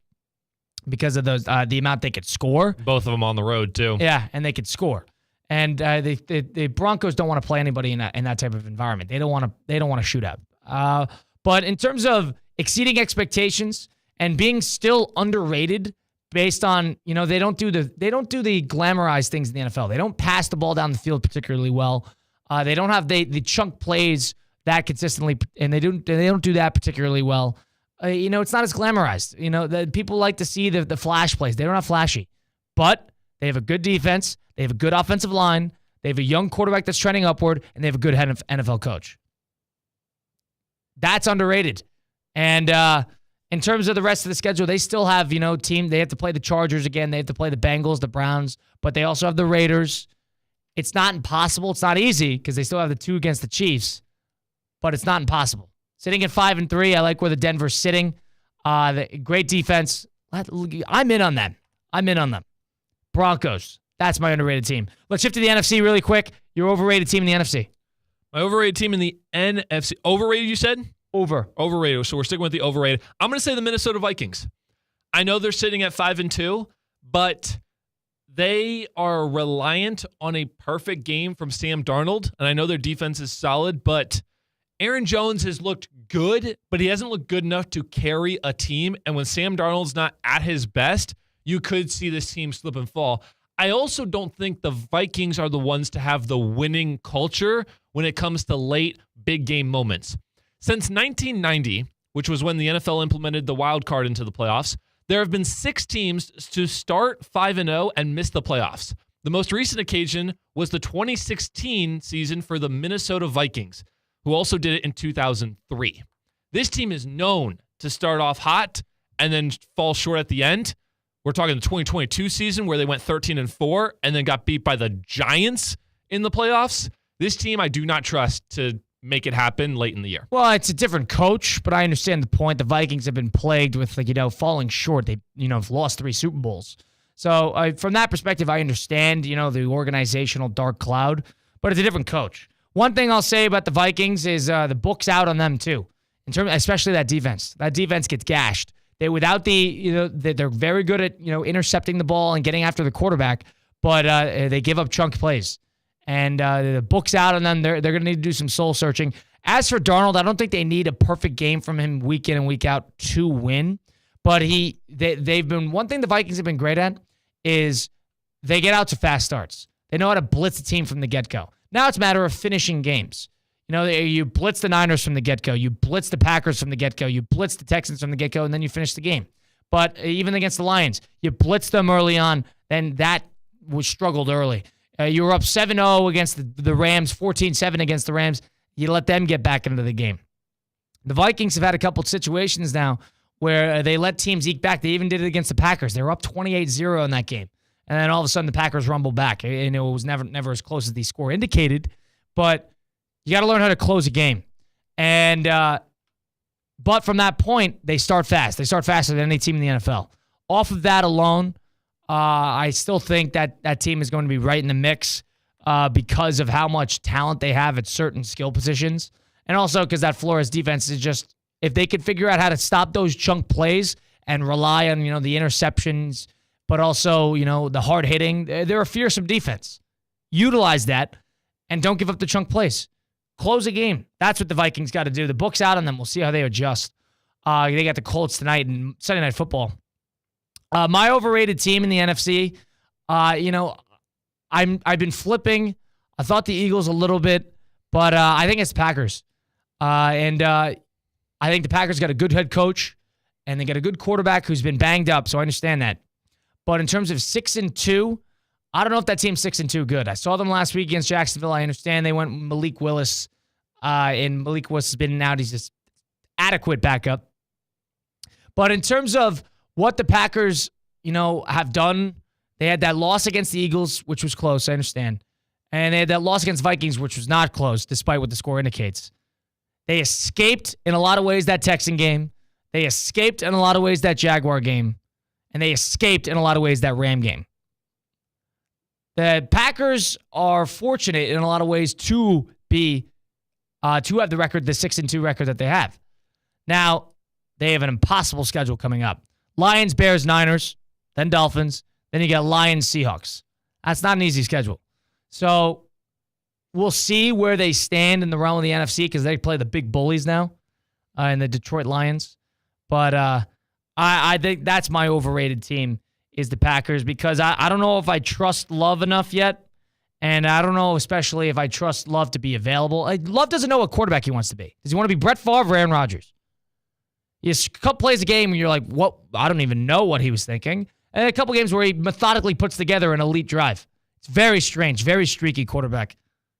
because of the amount they could score. Both of them on the road, too. Yeah, and they could score. And the Broncos don't want to play anybody in that type of environment. They don't want to shoot out. But in terms of exceeding expectations and being still underrated based on, they don't do the glamorized things in the NFL. They don't pass the ball down the field particularly well. They don't have the chunk plays that consistently, and they don't do that particularly well. It's not as glamorized. The people like to see the flash plays. They're not flashy, but they have a good defense. They have a good offensive line. They have a young quarterback that's trending upward, and they have a good NFL coach. That's underrated. And in terms of the rest of the schedule, they still have, team. They have to play the Chargers again. They have to play the Bengals, the Browns, but they also have the Raiders. It's not impossible. It's not easy because they still have the 2 against the Chiefs, but it's not impossible. Sitting at 5-3, I like where the Denver's sitting. The great defense. I'm in on them. Broncos. That's my underrated team. Let's shift to the NFC really quick. Your overrated team in the NFC. My overrated team in the NFC. Overrated, you said? Overrated. So we're sticking with the overrated. I'm going to say the Minnesota Vikings. I know they're sitting at 5-2, but they are reliant on a perfect game from Sam Darnold. And I know their defense is solid, but Aaron Jones has looked good, but he hasn't looked good enough to carry a team. And when Sam Darnold's not at his best, you could see this team slip and fall. I also don't think the Vikings are the ones to have the winning culture when it comes to late big game moments. Since 1990, which was when the NFL implemented the wild card into the playoffs, there have been 6 teams to start 5-0 and miss the playoffs. The most recent occasion was the 2016 season for the Minnesota Vikings, who also did it in 2003. This team is known to start off hot and then fall short at the end. We're talking the 2022 season where they went 13-4 and then got beat by the Giants in the playoffs. This team I do not trust to make it happen late in the year. Well, it's a different coach, but I understand the point. The Vikings have been plagued with falling short. They have lost 3 Super Bowls. So from that perspective, I understand the organizational dark cloud, but it's a different coach. One thing I'll say about the Vikings is the book's out on them too, especially that defense. That defense gets gashed. They're very good at intercepting the ball and getting after the quarterback, but they give up chunk plays. And the book's out on them. They're going to need to do some soul searching. As for Darnold, I don't think they need a perfect game from him week in and week out to win. But they've been one thing the Vikings have been great at is they get out to fast starts. They know how to blitz a team from the get-go. Now it's a matter of finishing games. You blitz the Niners from the get-go. You blitz the Packers from the get-go. You blitz the Texans from the get-go, and then you finish the game. But even against the Lions, you blitz them early on, then that was struggled early. You were up 7-0 against the Rams, 14-7 against the Rams. You let them get back into the game. The Vikings have had a couple of situations now where they let teams eke back. They even did it against the Packers. They were up 28-0 in that game. And then all of a sudden the Packers rumbled back. And it was never as close as the score indicated. But you got to learn how to close a game. And but from that point, they start fast. They start faster than any team in the NFL. Off of that alone, I still think that team is going to be right in the mix because of how much talent they have at certain skill positions. And also because that Flores defense is just, if they could figure out how to stop those chunk plays and rely on, the interceptions, but also, the hard hitting, they're a fearsome defense. Utilize that and don't give up the chunk plays. Close a game. That's what the Vikings got to do. The book's out on them. We'll see how they adjust. They got the Colts tonight and Sunday Night Football. My overrated team in the NFC, I've been flipping. I thought the Eagles a little bit, but I think it's the Packers. I think the Packers got a good head coach, and they got a good quarterback who's been banged up, so I understand that. But in terms of 6-2, I don't know if that team's 6-2 good. I saw them last week against Jacksonville. I understand they went Malik Willis, and Malik Willis has been out. He's just adequate backup. But in terms of what the Packers, have done, they had that loss against the Eagles, which was close, I understand. And they had that loss against Vikings, which was not close, despite what the score indicates. They escaped in a lot of ways that Texan game. They escaped in a lot of ways that Jaguar game. And they escaped in a lot of ways that Ram game. The Packers are fortunate in a lot of ways to have the record, the 6-2 record that they have. Now, they have an impossible schedule coming up. Lions, Bears, Niners, then Dolphins, then you got Lions, Seahawks. That's not an easy schedule. So we'll see where they stand in the realm of the NFC because they play the big bullies now in the Detroit Lions. But I think that's my overrated team is the Packers because I don't know if I trust Love enough yet. And I don't know especially if I trust Love to be available. Love doesn't know what quarterback he wants to be. Does he want to be Brett Favre or Aaron Rodgers? He has a couple plays a game and you're like, what? I don't even know what he was thinking. And a couple games where he methodically puts together an elite drive. It's very strange, very streaky quarterback.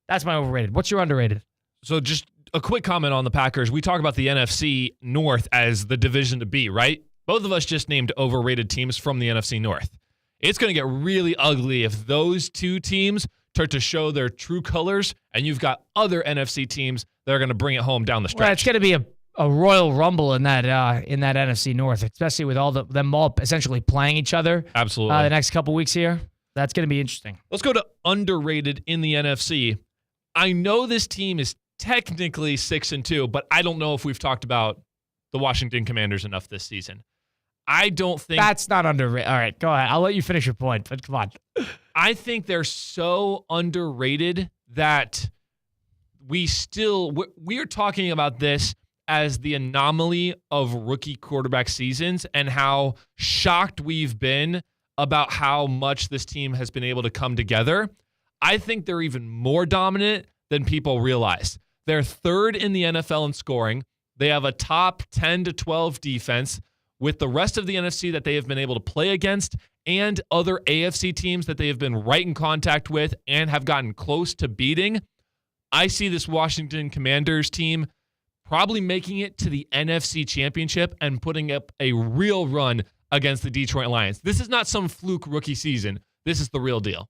That's my overrated. What's your underrated? So just a quick comment on the Packers. We talk about the NFC North as the division to beat, right? Both of us just named overrated teams from the NFC North. It's going to get really ugly if those two teams start to show their true colors and you've got other NFC teams that are going to bring it home down the stretch. Well, it's going to be a Royal Rumble in that NFC North, especially with all them all essentially playing each other. Absolutely. The next couple weeks here. That's going to be interesting. Let's go to underrated in the NFC. I know this team is technically 6-2, but I don't know if we've talked about the Washington Commanders enough this season. I don't think... That's not underrated. All right, go ahead. I'll let you finish your point, but come on. I think they're so underrated that we're talking about this as the anomaly of rookie quarterback seasons and how shocked we've been about how much this team has been able to come together. I think they're even more dominant than people realize. They're third in the NFL in scoring. They have a top 10 to 12 defense with the rest of the NFC that they have been able to play against and other AFC teams that they have been right in contact with and have gotten close to beating. I see this Washington Commanders team probably making it to the NFC Championship and putting up a real run against the Detroit Lions. This is not some fluke rookie season. This is the real deal.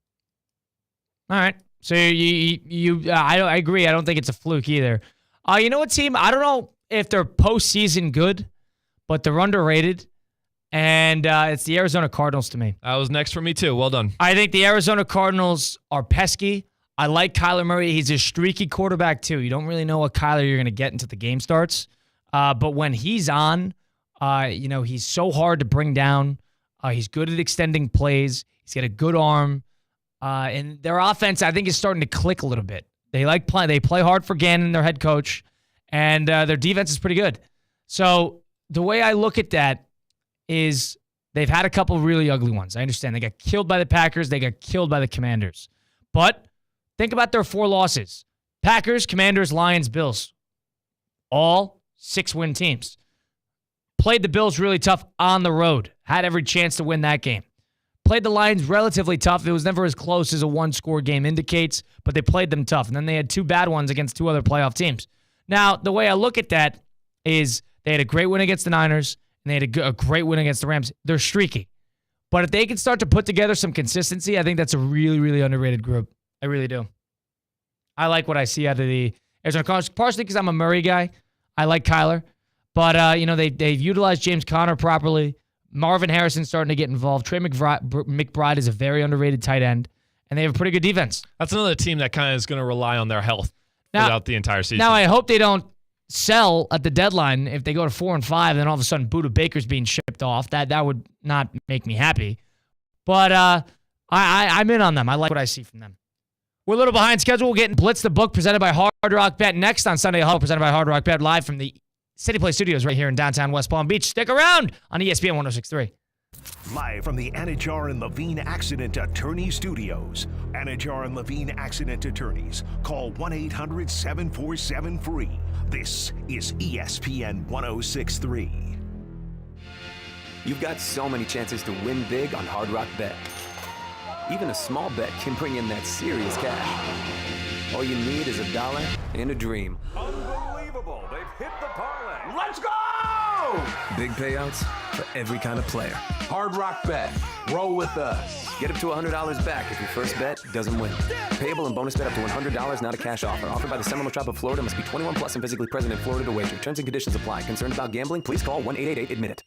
All right. So I agree. I don't think it's a fluke either. You know what team? I don't know if they're postseason good, but they're underrated. And it's the Arizona Cardinals to me. That was next for me too. Well done. I think the Arizona Cardinals are pesky. I like Kyler Murray. He's a streaky quarterback too. You don't really know what Kyler you're going to get until the game starts. But when he's on, he's so hard to bring down. He's good at extending plays. He's got a good arm. And their offense, I think, is starting to click a little bit. They play hard for Gannon, their head coach, and their defense is pretty good. So the way I look at that is they've had a couple of really ugly ones. I understand. They got killed by the Packers. They got killed by the Commanders. But think about their 4 losses. Packers, Commanders, Lions, Bills. All 6-win teams. Played the Bills really tough on the road. Had every chance to win that game. played the Lions relatively tough. It was never as close as a one-score game indicates, but they played them tough. And then they had 2 bad ones against 2 other playoff teams. Now, the way I look at that is they had a great win against the Niners, and they had a great win against the Rams. They're streaky. But if they can start to put together some consistency, I think that's a really, really underrated group. I really do. I like what I see out of the Arizona Cardinals, partially because I'm a Murray guy. I like Kyler. But, they've utilized James Conner properly. Marvin Harrison's starting to get involved. Trey McBride is a very underrated tight end. And they have a pretty good defense. That's another team that kind of is going to rely on their health throughout the entire season. Now, I hope they don't sell at the deadline. If they go to 4-5, then all of a sudden Budda Baker's being shipped off. That would not make me happy. But I'm in on them. I like what I see from them. We're a little behind schedule. We're getting Blitz the Book presented by Hard Rock Bet next on Sunday Huddle presented by Hard Rock Bet live from the City Play Studios right here in downtown West Palm Beach. Stick around on ESPN 106.3. Live from the Anajar and Levine Accident Attorney Studios. Anajar and Levine Accident Attorneys. Call 1-800-747-FREE. This is ESPN 106.3. You've got so many chances to win big on Hard Rock Bet. Even a small bet can bring in that serious cash. All you need is $1 and a dream. Unbelievable. They've hit the parlay. Let's go! Big payouts for every kind of player. Hard Rock Bet. Roll with us. Get up to $100 back if your first bet doesn't win. Payable and bonus bet up to $100, not a cash offer. Offered by the Seminole Tribe of Florida. Must be 21 plus and physically present in Florida to wager. Terms and conditions apply. Concerned about gambling? Please call 1-888-ADMIT-IT.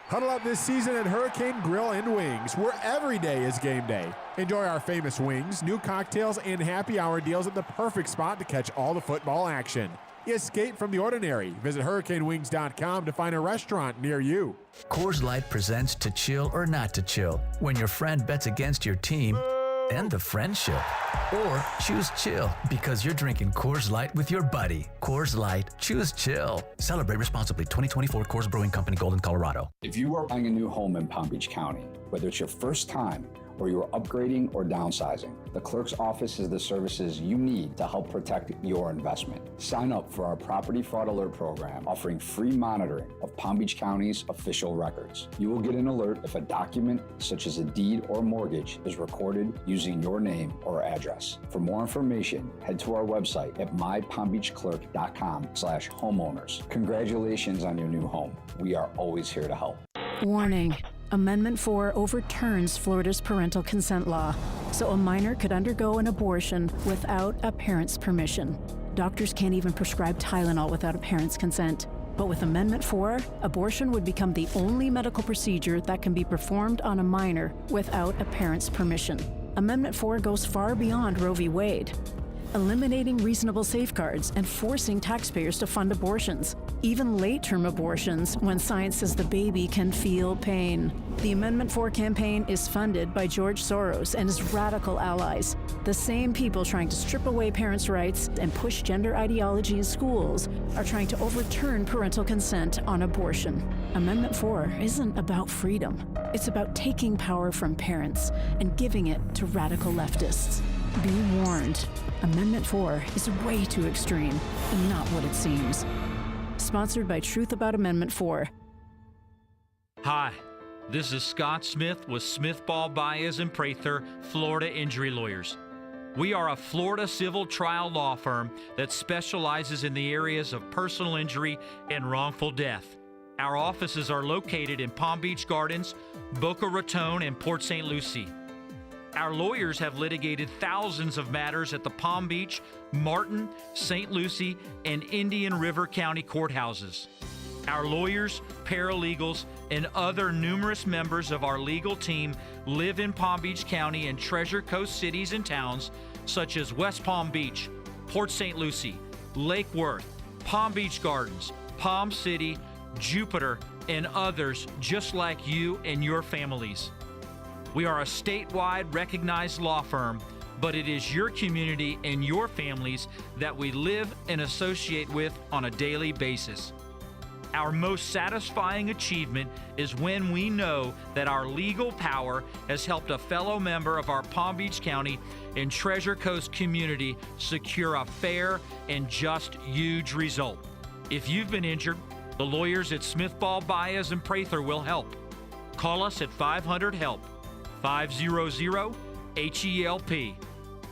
Huddle up this season at Hurricane Grill and Wings, where every day is game day. Enjoy our famous wings, new cocktails, and happy hour deals at the perfect spot to catch all the football action. Escape from the ordinary. Visit hurricanewings.com to find a restaurant near you. Coors Light presents To Chill or Not to Chill, when your friend bets against your team and the friendship. Or choose chill because you're drinking Coors Light with your buddy. Coors Light, choose chill. Celebrate responsibly. 2024 Coors Brewing Company, Golden, Colorado. If you are buying a new home in Palm Beach County, whether it's your first time or you're upgrading or downsizing, the clerk's office has the services you need to help protect your investment. Sign up for our Property Fraud Alert program, offering free monitoring of Palm Beach County's official records. You will get an alert if a document, such as a deed or mortgage, is recorded using your name or address. For more information, head to our website at mypalmbeachclerk.com/homeowners. Congratulations on your new home. We are always here to help. Warning. Amendment 4 overturns Florida's parental consent law, so a minor could undergo an abortion without a parent's permission. Doctors can't even prescribe Tylenol without a parent's consent. But with Amendment 4, abortion would become the only medical procedure that can be performed on a minor without a parent's permission. Amendment 4 goes far beyond Roe v. Wade, eliminating reasonable safeguards and forcing taxpayers to fund abortions, even late-term abortions when science says the baby can feel pain. The Amendment 4 campaign is funded by George Soros and his radical allies, the same people trying to strip away parents' rights and push gender ideology in schools are trying to overturn parental consent on abortion. Amendment 4 isn't about freedom. It's about taking power from parents and giving it to radical leftists. Be warned. Amendment 4 is way too extreme and not what it seems. Sponsored by Truth About Amendment 4. Hi, this is Scott Smith with Smith Ball Baez and Prather, Florida Injury Lawyers. We are a Florida civil trial law firm that specializes in the areas of personal injury and wrongful death. Our offices are located in Palm Beach Gardens, Boca Raton, and Port St. Lucie. Our lawyers have litigated thousands of matters at the Palm Beach, Martin, St. Lucie, and Indian River County courthouses. Our lawyers, paralegals, and other numerous members of our legal team live in Palm Beach County and Treasure Coast cities and towns such as West Palm Beach, Port St. Lucie, Lake Worth, Palm Beach Gardens, Palm City, Jupiter, and others just like you and your families. We are a statewide recognized law firm, but it is your community and your families that we live and associate with on a daily basis. Our most satisfying achievement is when we know that our legal power has helped a fellow member of our Palm Beach County and Treasure Coast community secure a fair and just huge result. If you've been injured, the lawyers at Smith Ball Baez and Prather will help. Call us at 500-HELP. 500-HELP.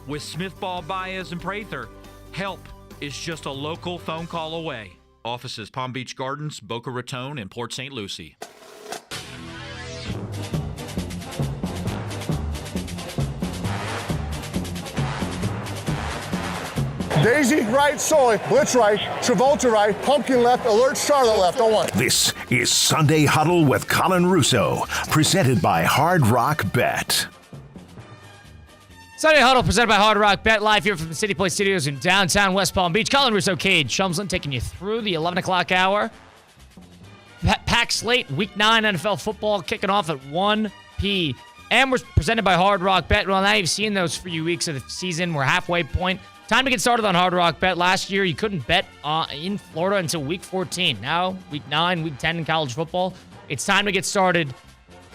With Smith Ball, Baez, and Prather, help is just a local phone call away. Offices Palm Beach Gardens, Boca Raton, and Port St. Lucie. Daisy right, Sully, blitz right, Travolta right, pumpkin left, alert Charlotte left, on one. This is Sunday Huddle with Colin Russo, presented by Hard Rock Bet. Sunday Huddle presented by Hard Rock Bet, live here from the City Place Studios in downtown West Palm Beach. Colin Russo, Cade Shumsland, taking you through the 11 o'clock hour. Pack slate, Week 9 NFL football kicking off at 1 p.m. We're presented by Hard Rock Bet. Well, now you've seen those few weeks of the season. We're halfway point. Time to get started on Hard Rock Bet. Last year, you couldn't bet in Florida until Week 14. Now, Week 9, Week 10 in college football. It's time to get started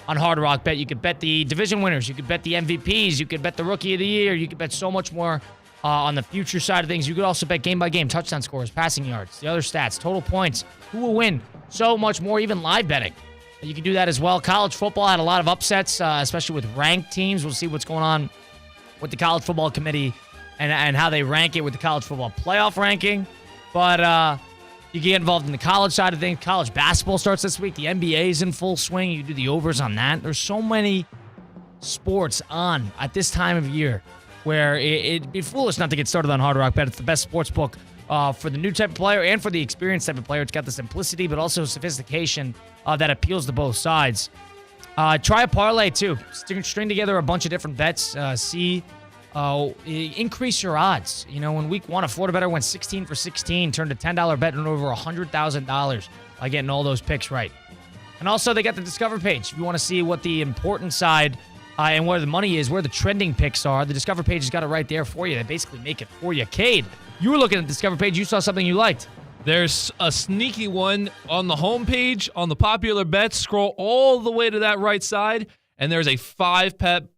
on Hard Rock Bet. You could bet the division winners. You could bet the MVPs. You could bet the Rookie of the Year. You could bet so much more on the future side of things. You could also bet game-by-game, touchdown scores, passing yards, the other stats, total points, who will win, so much more, even live betting. You can do that as well. College football had a lot of upsets, especially with ranked teams. We'll see what's going on with the College Football Committee and how they rank it with the college football playoff ranking. But you can get involved in the college side of things. College basketball starts this week. The NBA is in full swing. You do the overs on that. There's so many sports on at this time of year where it'd be foolish not to get started on Hard Rock Bet. It's the best sports book for the new type of player and for the experienced type of player. It's got the simplicity but also sophistication that appeals to both sides. Try a parlay, too. String together a bunch of different bets. Increase your odds. You know, in Week 1, a Florida bettor went 16 for 16, turned a $10 bet and over $100,000 by getting all those picks right. And also, they got the Discover page. If you want to see what the important side and where the money is, where the trending picks are, the Discover page has got it right there for you. They basically make it for you. Cade, you were looking at the Discover page. You saw something you liked. There's a sneaky one on the homepage, on the popular bets. Scroll all the way to that right side, and there's a 5-bet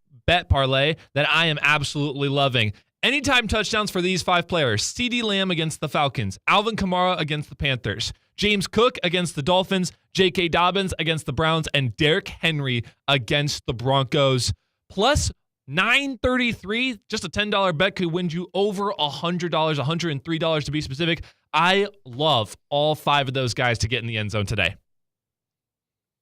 parlay that I am absolutely loving. Anytime touchdowns for these 5 players. CeeDee Lamb against the Falcons. Alvin Kamara against the Panthers. James Cook against the Dolphins. J.K. Dobbins against the Browns. And Derrick Henry against the Broncos. Plus $933. Just a $10 bet could win you over $100, $103 to be specific. I love all 5 of those guys to get in the end zone today.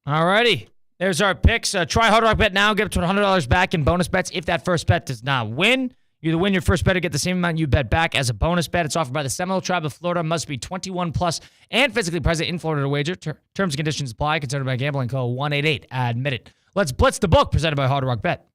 All righty. There's our picks. Try Hard Rock Bet now. Get up to $100 back in bonus bets if that first bet does not win. You either win your first bet or get the same amount you bet back as a bonus bet. It's offered by the Seminole Tribe of Florida. Must be 21 plus and physically present in Florida to wager. Terms and conditions apply. Considered by Gambling Co. 188. Admit it. Let's blitz the book presented by Hard Rock Bet.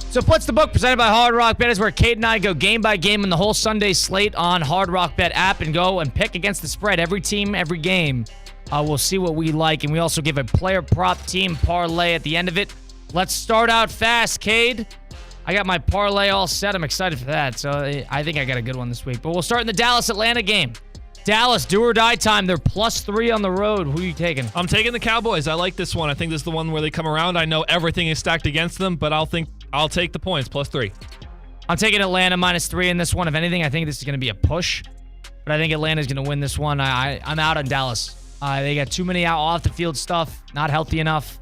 So Blitz the Book, presented by Hard Rock Bet, is where Cade and I go game by game in the whole Sunday slate on Hard Rock Bet app and go and pick against the spread. Every team, every game. We'll see what we like, and we also give a player prop team parlay at the end of it. Let's start out fast, Cade. I got my parlay all set. I'm excited for that, so I think I got a good one this week. But we'll start in the Dallas-Atlanta game. Dallas, do or die time. They're +3 on the road. Who are you taking? I'm taking the Cowboys. I like this one. I think this is the one where they come around. I know everything is stacked against them, but I'll take the points, +3. I'm taking Atlanta -3 in this one. If anything, I think this is going to be a push, but I think Atlanta's going to win this one. I'm out on Dallas. They got too many off the field stuff, not healthy enough.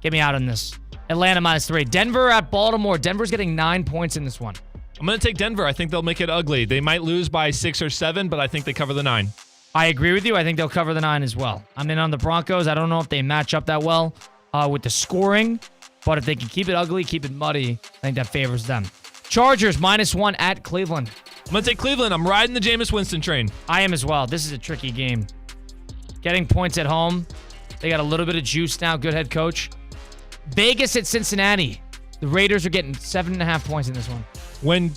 Get me out on this. Atlanta -3. Denver at Baltimore. Denver's getting 9 points in this one. I'm going to take Denver. I think they'll make it ugly. They might lose by 6 or 7, but I think they cover the 9. I agree with you. I think they'll cover the 9 as well. I'm in on the Broncos. I don't know if they match up that well with the scoring, but if they can keep it ugly, keep it muddy, I think that favors them. Chargers -1 at Cleveland. I'm going to take Cleveland. I'm riding the Jameis Winston train. I am as well. This is a tricky game. Getting points at home. They got a little bit of juice now. Good head coach. Vegas at Cincinnati. The Raiders are getting 7.5 points in this one. When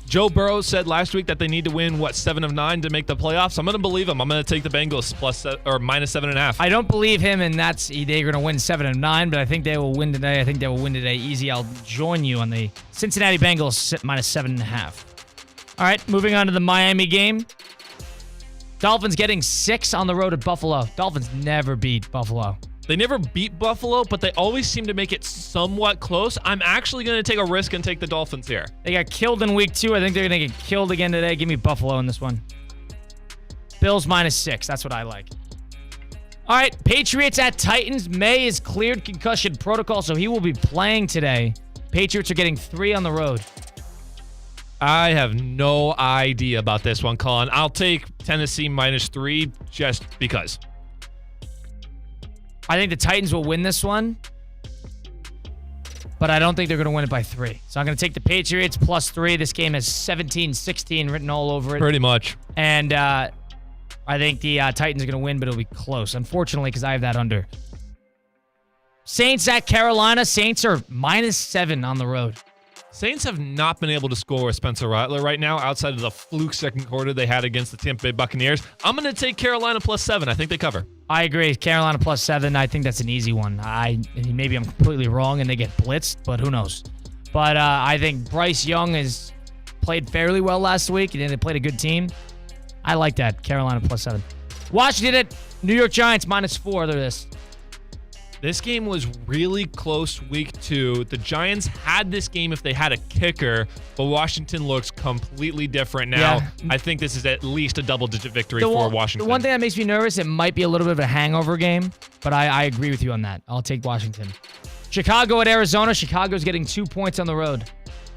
Joe Burrow said last week that they need to win, 7 of 9 to make the playoffs, I'm going to believe him. I'm going to take the Bengals -7.5. I don't believe him, and they're going to win 7 of 9, but I think they will win today. I think they will win today easy. I'll join you on the Cincinnati Bengals -7.5. All right, moving on to the Miami game. Dolphins getting 6 on the road at Buffalo. Dolphins never beat Buffalo. They never beat Buffalo, but they always seem to make it somewhat close. I'm actually going to take a risk and take the Dolphins here. They got killed in week 2. I think they're going to get killed again today. Give me Buffalo in this one. Bills -6. That's what I like. All right, Patriots at Titans. May is cleared concussion protocol, so he will be playing today. Patriots are getting 3 on the road. I have no idea about this one, Colin. I'll take Tennessee -3 just because. I think the Titans will win this one, but I don't think they're going to win it by 3. So I'm going to take the Patriots +3. This game has 17-16 written all over it. Pretty much. And I think the Titans are going to win, but it'll be close, unfortunately, because I have that under. Saints at Carolina. Saints are -7 on the road. Saints have not been able to score with Spencer Rattler right now outside of the fluke second quarter they had against the Tampa Bay Buccaneers. I'm going to take Carolina +7. I think they cover. I agree. Carolina +7. I think that's an easy one. Maybe I'm completely wrong and they get blitzed, but who knows? But I think Bryce Young has played fairly well last week, and they played a good team. I like that. Carolina +7. Washington at New York Giants -4. They're this. This game was really close week 2. The Giants had this game if they had a kicker, but Washington looks completely different now. Yeah. I think this is at least a double-digit victory for Washington. The one thing that makes me nervous, it might be a little bit of a hangover game, but I agree with you on that. I'll take Washington. Chicago at Arizona. Chicago's getting 2 points on the road.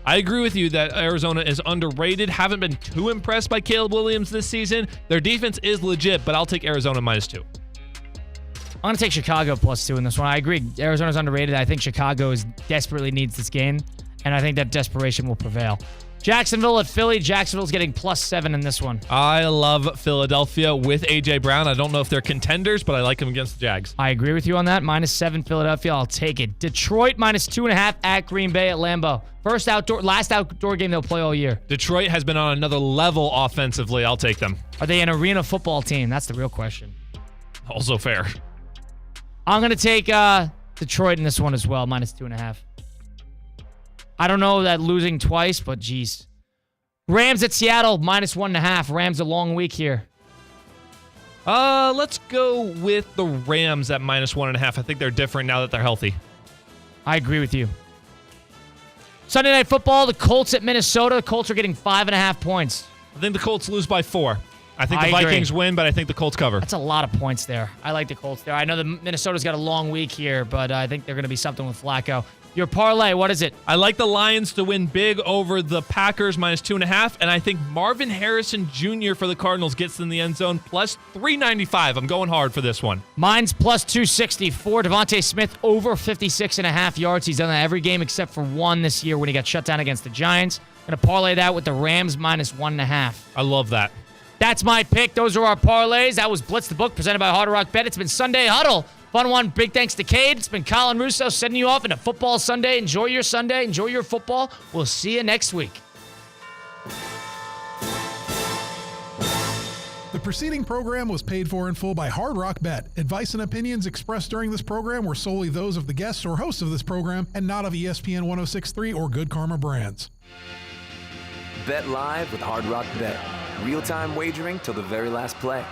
I agree with you that Arizona is underrated. Haven't been too impressed by Caleb Williams this season. Their defense is legit, but I'll take Arizona -2. I'm going to take Chicago +2 in this one. I agree. Arizona's underrated. I think Chicago desperately needs this game, and I think that desperation will prevail. Jacksonville at Philly. Jacksonville's getting +7 in this one. I love Philadelphia with A.J. Brown. I don't know if they're contenders, but I like them against the Jags. I agree with you on that. -7 Philadelphia. I'll take it. Detroit -2.5 at Green Bay at Lambeau. Last outdoor game they'll play all year. Detroit has been on another level offensively. I'll take them. Are they an arena football team? That's the real question. Also fair. I'm going to take Detroit in this one as well, -2.5. I don't know that losing twice, but geez. Rams at Seattle, -1.5. Rams a long week here. Let's go with the Rams at -1.5. I think they're different now that they're healthy. I agree with you. Sunday Night Football, the Colts at Minnesota. The Colts are getting 5.5 points. I think the Colts lose by 4. I think the I agree. Vikings win, but I think the Colts cover. That's a lot of points there. I like the Colts there. I know the Minnesota's got a long week here, but I think they're going to be something with Flacco. Your parlay, what is it? I like the Lions to win big over the Packers -2.5, and I think Marvin Harrison Jr. for the Cardinals gets in the end zone +395. I'm going hard for this one. Mine's +264. Devontae Smith over 56.5 yards. He's done that every game except for one this year when he got shut down against the Giants. Going to parlay that with the Rams -1.5. I love that. That's my pick. Those are our parlays. That was Blitz the Book presented by Hard Rock Bet. It's been Sunday Huddle. Fun one. Big thanks to Cade. It's been Colin Russo sending you off into Football Sunday. Enjoy your Sunday. Enjoy your football. We'll see you next week. The preceding program was paid for in full by Hard Rock Bet. Advice and opinions expressed during this program were solely those of the guests or hosts of this program and not of ESPN 106.3 or Good Karma Brands. Bet live with Hard Rock Bet. Real-time wagering till the very last play.